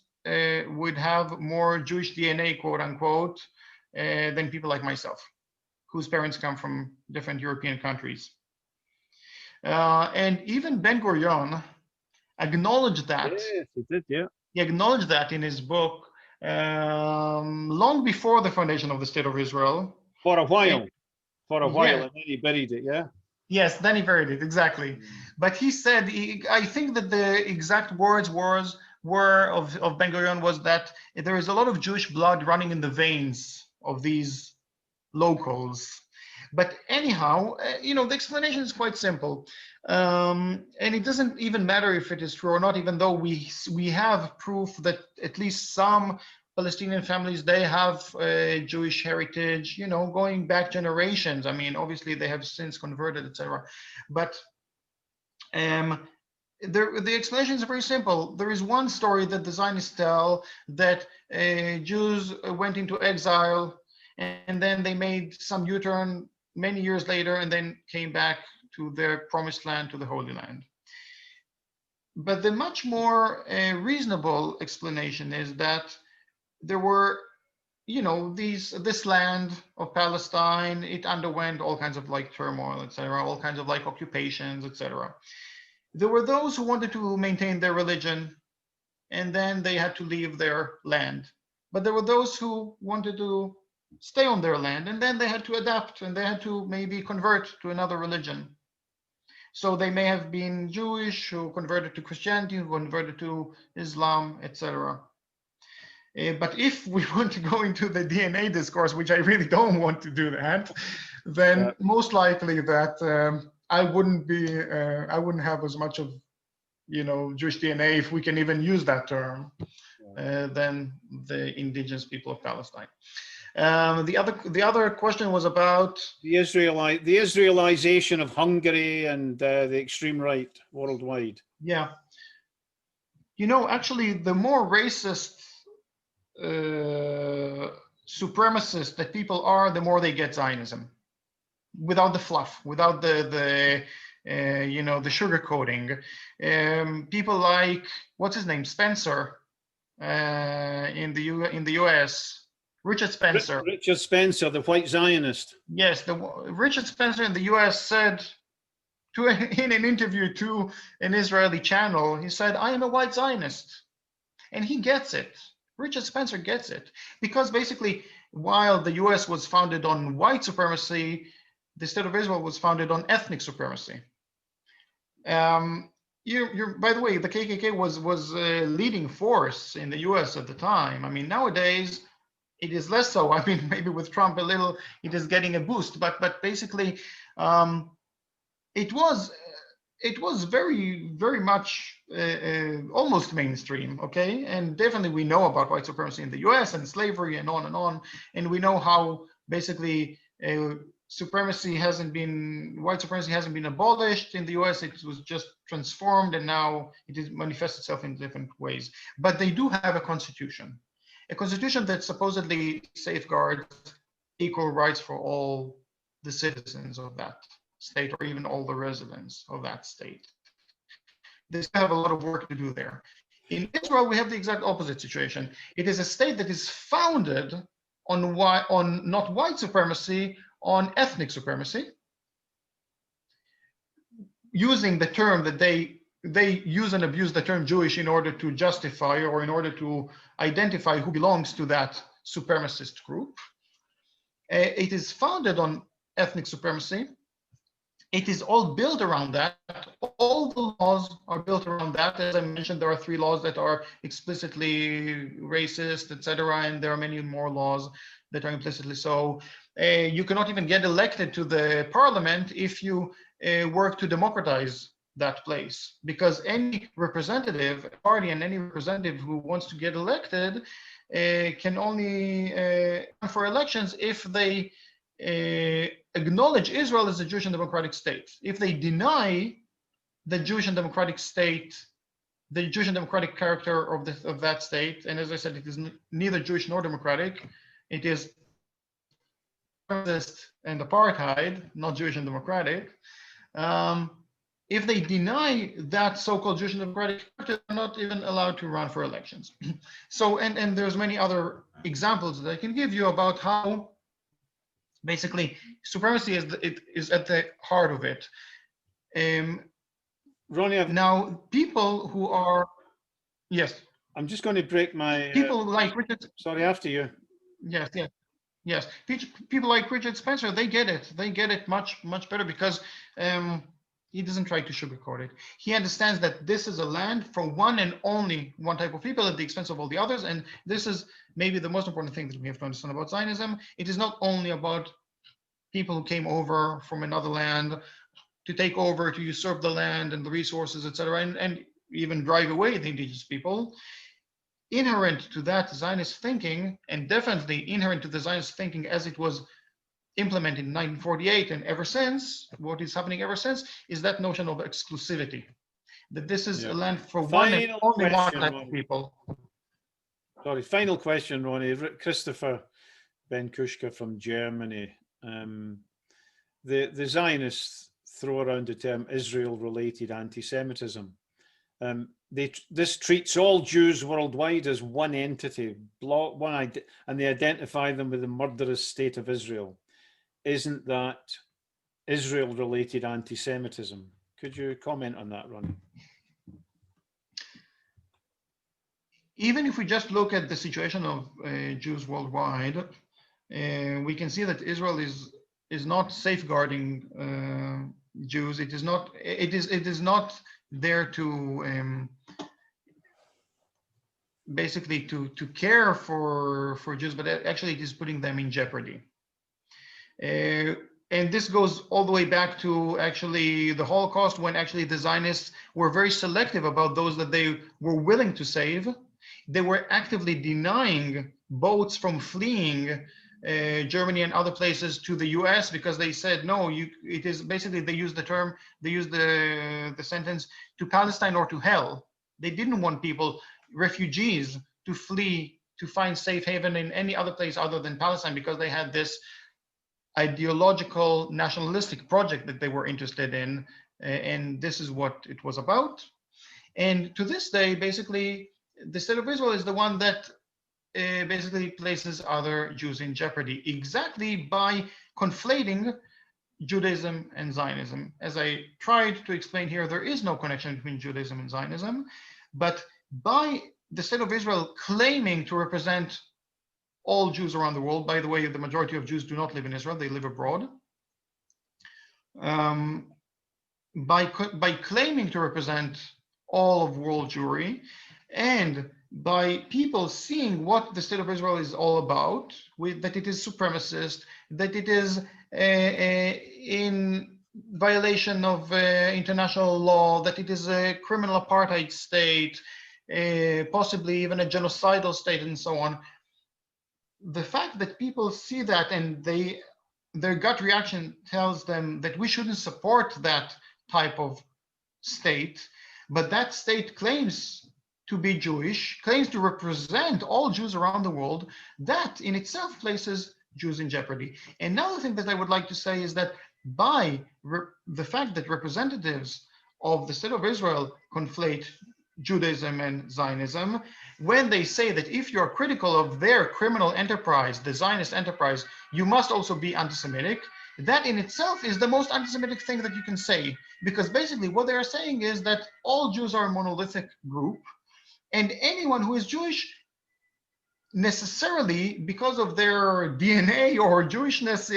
would have more Jewish DNA, quote unquote, than people like myself, whose parents come from different European countries. And even Ben-Gurion acknowledged that. Yes, he did, yeah. He acknowledged that in his book long before the foundation of the State of Israel. For a while, and then he buried it, yeah? Yes, then he buried it, exactly. But he said, I think that the exact words were of Ben-Gurion was that there is a lot of Jewish blood running in the veins of these locals. But anyhow, the explanation is quite simple. And it doesn't even matter if it is true or not, even though we have proof that at least some Palestinian families, they have Jewish heritage, going back generations. I mean, obviously they have since converted, etc. But The explanation is very simple. There is one story that the Zionists tell that Jews went into exile and then they made some U-turn many years later and then came back to their promised land, to the Holy Land. But the much more reasonable explanation is that there were, this land of Palestine, it underwent all kinds of like turmoil, etc., all kinds of like occupations, etc. There were those who wanted to maintain their religion, and then they had to leave their land. But there were those who wanted to stay on their land, and then they had to adapt, and they had to maybe convert to another religion. So they may have been Jewish who converted to Christianity, who converted to Islam, etc. But if we want to go into the DNA discourse, which I really don't want to do that, then most likely that I wouldn't have as much of, Jewish DNA, if we can even use that term, than the indigenous people of Palestine. The other question was about the Israelization of Hungary and the extreme right worldwide. Yeah. Actually, the more racist, supremacist that people are, the more they get Zionism, without the fluff, without the sugarcoating. People like, what's his name, Spencer, in the U.S. Richard Spencer. Richard Spencer, the white Zionist. Yes, Richard Spencer in the U.S. said in an interview to an Israeli channel, he said, "I am a white Zionist," and he gets it. Richard Spencer gets it, because basically, while the U.S. was founded on white supremacy, the State of Israel was founded on ethnic supremacy. By the way, the KKK was a leading force in the U.S. at the time. I mean, nowadays it is less so. I mean, maybe with Trump a little, it is getting a boost, but basically, it was very, very much almost mainstream, okay? And definitely we know about white supremacy in the US and slavery and on, and we know how basically white supremacy hasn't been abolished in the US. It was just transformed, and now it manifests itself in different ways. But they do have a constitution that supposedly safeguards equal rights for all the citizens of that state, or even all the residents of that state. They still have a lot of work to do there. In Israel, we have the exact opposite situation. It is a state that is founded on not white supremacy, on ethnic supremacy, using the term that they use and abuse the term Jewish in order to justify, or in order to identify who belongs to that supremacist group. It is founded on ethnic supremacy. It is all built around that. All the laws are built around that. As I mentioned, there are 3 laws that are explicitly racist, etc., and there are many more laws that are implicitly so. You cannot even get elected to the parliament if you work to democratize that place, because any representative party and any representative who wants to get elected can only run for elections if they acknowledge Israel as a Jewish and democratic state. If they deny the Jewish and democratic state, the Jewish and democratic character of that state, and as I said, it is neither Jewish nor democratic, it is racist and apartheid, not Jewish and democratic. If they deny that so-called Jewish and democratic character, they're not even allowed to run for elections. So, and there's many other examples that I can give you about how basically supremacy is at the heart of it. Ronnie, now people who are, yes. I'm just going to break my... People like Richard... Sorry, after you. Yes. People like Richard Spencer, they get it. They get it much, much better, because he doesn't try to sugarcoat it. He understands that this is a land for one and only one type of people at the expense of all the others. And this is maybe the most important thing that we have to understand about Zionism. It is not only about people who came over from another land to take over, to usurp the land and the resources, etc., and even drive away the indigenous people. Inherent to that Zionist thinking, and definitely inherent to the Zionist thinking as it was implemented in 1948 and ever since, what is happening ever since, is that notion of exclusivity. that this is Yeah. a land for Final only one question, type Ronnie. of people. Sorry, final question, Ronnie. Christopher Ben-Kushka from Germany. The Zionists throw around the term Israel-related anti-Semitism. This treats all Jews worldwide as one entity, and they identify them with the murderous state of Israel. Isn't that Israel-related anti-Semitism? Could you comment on that, Ronnie? Even if we just look at the situation of Jews worldwide, we can see that Israel is not safeguarding Jews. It is not. It is not there to basically to care for Jews, but actually it is putting them in jeopardy. And this goes all the way back to actually the Holocaust, when actually the Zionists were very selective about those that they were willing to save. They were actively denying boats from fleeing Germany and other places to the US because they said, no, it is basically, they used the term, they used the sentence, to Palestine or to hell. They didn't want people, refugees, to flee, to find safe haven in any other place other than Palestine, because they had this ideological nationalistic project that they were interested in. And this is what it was about. And to this day, basically, the state of Israel is the one that basically places other Jews in jeopardy, exactly by conflating Judaism and Zionism. As I tried to explain here, there is no connection between Judaism and Zionism, but by the state of Israel claiming to represent all Jews around the world — by the way, the majority of Jews do not live in Israel, they live abroad — by claiming to represent all of world Jewry, and by people seeing what the state of Israel is all about, that it is supremacist, that it is in violation of international law, that it is a criminal apartheid state, possibly even a genocidal state, and so on. The fact that people see that and their gut reaction tells them that we shouldn't support that type of state, but that state claims to be Jewish, claims to represent all Jews around the world, that in itself places Jews in jeopardy. Another thing that I would like to say is that by the fact that representatives of the state of Israel conflate Judaism and Zionism, when they say that if you're critical of their criminal enterprise, the Zionist enterprise, you must also be anti-Semitic, that in itself is the most anti-Semitic thing that you can say, because basically what they are saying is that all Jews are a monolithic group, and anyone who is Jewish, necessarily, because of their DNA or Jewishness,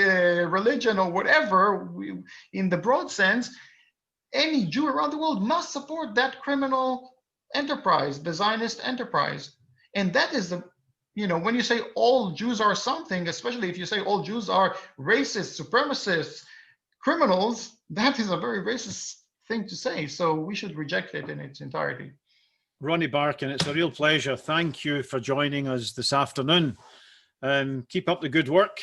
religion, or whatever, in the broad sense, any Jew around the world must support that criminal enterprise, the Zionist enterprise. And that is the, when you say all Jews are something, especially if you say all Jews are racists, supremacists, criminals, that is a very racist thing to say. So we should reject it in its entirety. Ronnie Barkan, it's a real pleasure. Thank you for joining us this afternoon. Keep up the good work.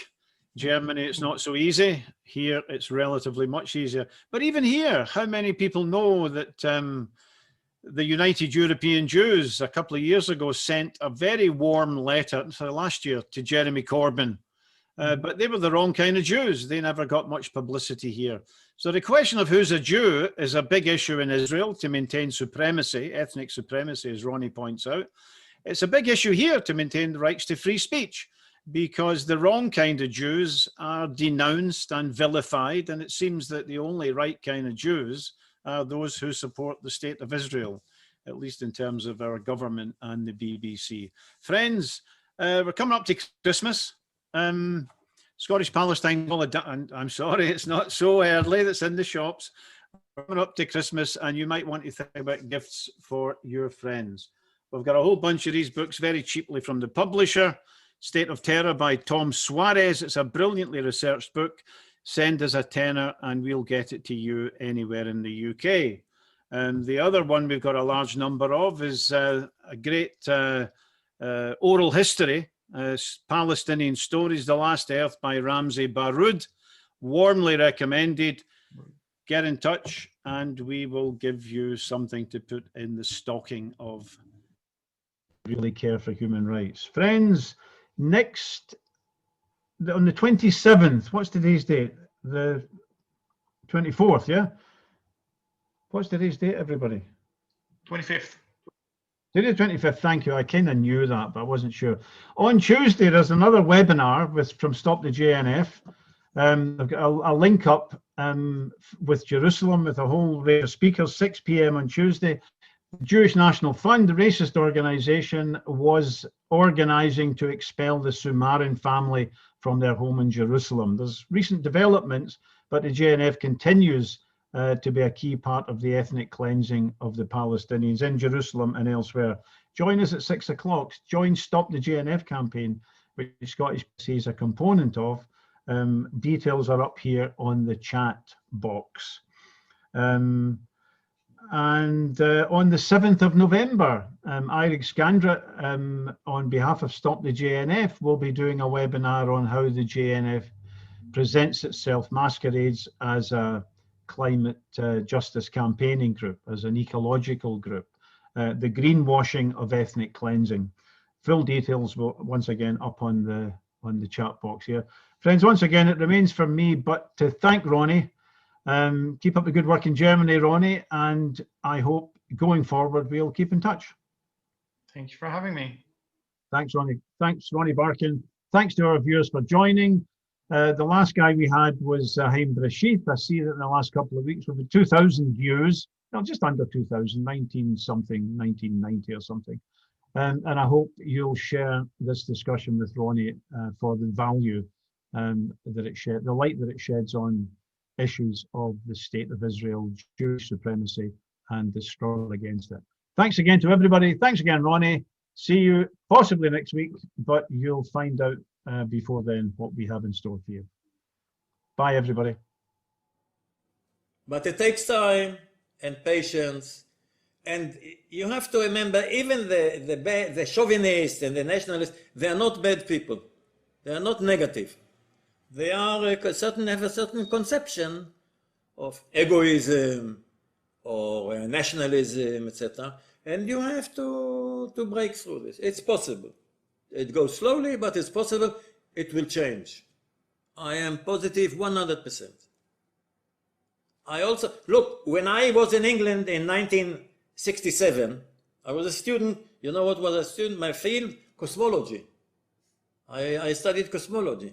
Germany, it's not so easy. Here, it's relatively much easier. But even here, how many people know that the United European Jews a couple of years ago sent a very warm letter, last year, to Jeremy Corbyn? But they were the wrong kind of Jews. They never got much publicity here. So the question of who's a Jew is a big issue in Israel to maintain supremacy, ethnic supremacy, as Ronnie points out. It's a big issue here to maintain the rights to free speech, because the wrong kind of Jews are denounced and vilified. And it seems that the only right kind of Jews are those who support the state of Israel, at least in terms of our government and the BBC. Friends, we're coming up to Christmas. Scottish Palestine, and I'm sorry, it's not so early, that's in the shops. We're coming up to Christmas, and you might want to think about gifts for your friends. We've got a whole bunch of these books very cheaply from the publisher. State of Terror by Tom Suarez. It's a brilliantly researched book. Send us a tenner and we'll get it to you anywhere in the UK. The other one we've got a large number of is a great oral history, Palestinian Stories, The Last Earth by Ramsey Baroud. Warmly recommended. Get in touch and we will give you something to put in the stocking of really care for human rights. Friends, next, on the 27th, what's today's date? The 24th, yeah? What's today's date, everybody? 25th. Today, 25th, thank you. I kind of knew that, but I wasn't sure. On Tuesday, there's another webinar from Stop the JNF. I've got a link up with Jerusalem with a whole range of speakers, 6 p.m. on Tuesday. The Jewish National Fund, the racist organization, was organizing to expel the Sumarin family from their home in Jerusalem. There's recent developments, but the JNF continues to be a key part of the ethnic cleansing of the Palestinians in Jerusalem and elsewhere. Join us at 6 o'clock. Join Stop the JNF campaign, which Scottish PC is a component of. Details are up here on the chat box. And on the 7th of November, Eirik Skandra, on behalf of Stop the JNF, will be doing a webinar on how the JNF presents itself, masquerades as a climate justice campaigning group, as an ecological group, the greenwashing of ethnic cleansing. Full details will once again up on the chat box here. Friends, once again, it remains for me but to thank Ronnie. Keep up the good work in Germany, Ronnie, and I hope going forward we'll keep in touch. Thank you for having me. Thanks, Ronnie. Thanks, Ronnie Barkan. Thanks to our viewers for joining. The last guy we had was Haim Brashith. I see that in the last couple of weeks we've had 2,000 views. No, just under 2,000, 19 something, 1990 or something. And I hope you'll share this discussion with Ronnie for the value that it shed, the light that it sheds on issues of the state of Israel, Jewish supremacy, and the struggle against it. Thanks again to everybody. Thanks again, Ronnie. See you possibly next week, but you'll find out before then what we have in store for you. Bye, everybody. But it takes time and patience. And you have to remember, even the chauvinists and the nationalists, they are not bad people. They are not negative. They are have a certain conception of egoism or nationalism, etc. And you have to break through this. It's possible. It goes slowly, but it's possible. It will change. I am positive 100%. I also, look, when I was in England in 1967, I was a student. You know what was a student? My field, cosmology. I studied cosmology.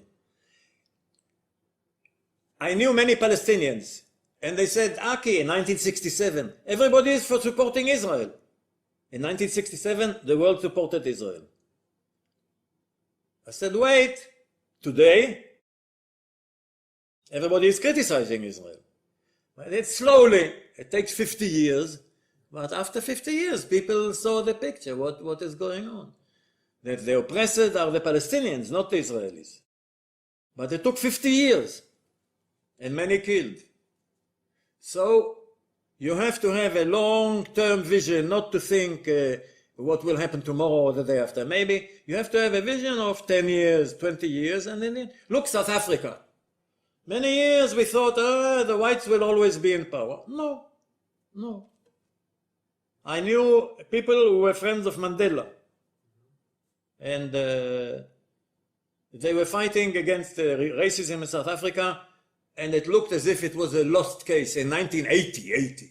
I knew many Palestinians, and they said, Aki, in 1967, everybody is for supporting Israel. In 1967, the world supported Israel. I said, wait, today, everybody is criticizing Israel. But it's slowly, it takes 50 years, but after 50 years, people saw the picture, what is going on. That the oppressed are the Palestinians, not the Israelis. But it took 50 years, and many killed. So, you have to have a long-term vision, not to think what will happen tomorrow or the day after. Maybe you have to have a vision of 10 years, 20 years, and then look, South Africa. Many years we thought, the whites will always be in power. No, no. I knew people who were friends of Mandela. And they were fighting against racism in South Africa, and it looked as if it was a lost case in 1980.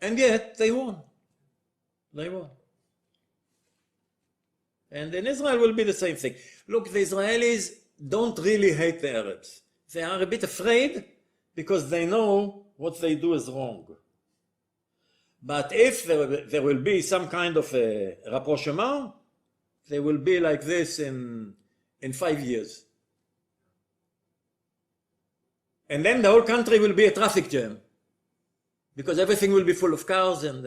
And yet, they won. They won. And in Israel will be the same thing. Look, the Israelis don't really hate the Arabs. They are a bit afraid because they know what they do is wrong. But if there will be some kind of a rapprochement, they will be like this in 5 years. And then the whole country will be a traffic jam because everything will be full of cars and